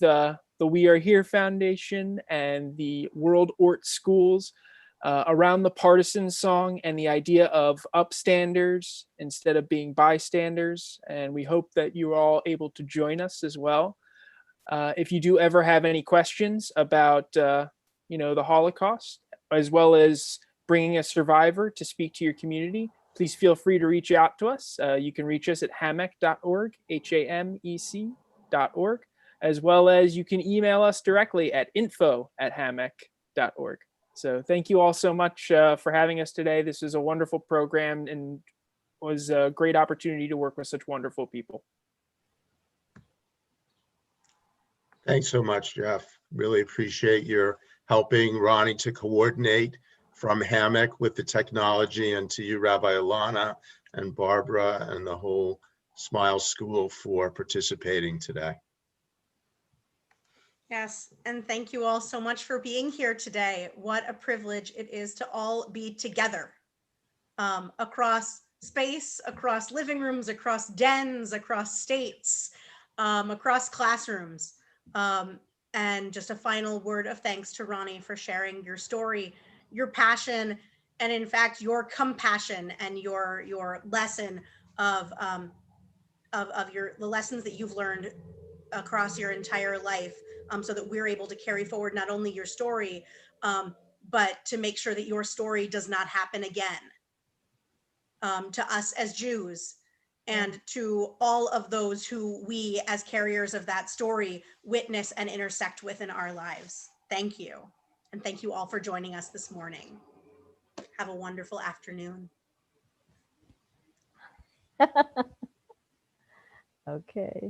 the We Are Here Foundation and the World Ort Schools around the partisan song and the idea of upstanders instead of being bystanders. And we hope that you are all able to join us as well. If you do ever have any questions about, the Holocaust, as well as bringing a survivor to speak to your community, please feel free to reach out to us. You can reach us at hamec.org, HAMEC.org. As well as you can email us directly at info@hamec.org. So thank you all so much for having us today. This is a wonderful program and was a great opportunity to work with such wonderful people. Thanks so much, Jeff. Really appreciate your helping Ronnie to coordinate from HAMEC with the technology, and to you, Rabbi Alana and Barbara and the whole Smile School for participating today. Yes, and thank you all so much for being here today. What a privilege it is to all be together across space, across living rooms, across dens, across states, across classrooms. And just a final word of thanks to Ronnie for sharing your story, your passion, And in fact, your compassion and your lesson of the lessons that you've learned across your entire life, so that we're able to carry forward not only your story, but to make sure that your story does not happen again, to us as Jews, and to all of those who we as carriers of that story witness and intersect with in our lives. Thank you. And thank you all for joining us this morning. Have a wonderful afternoon. Okay.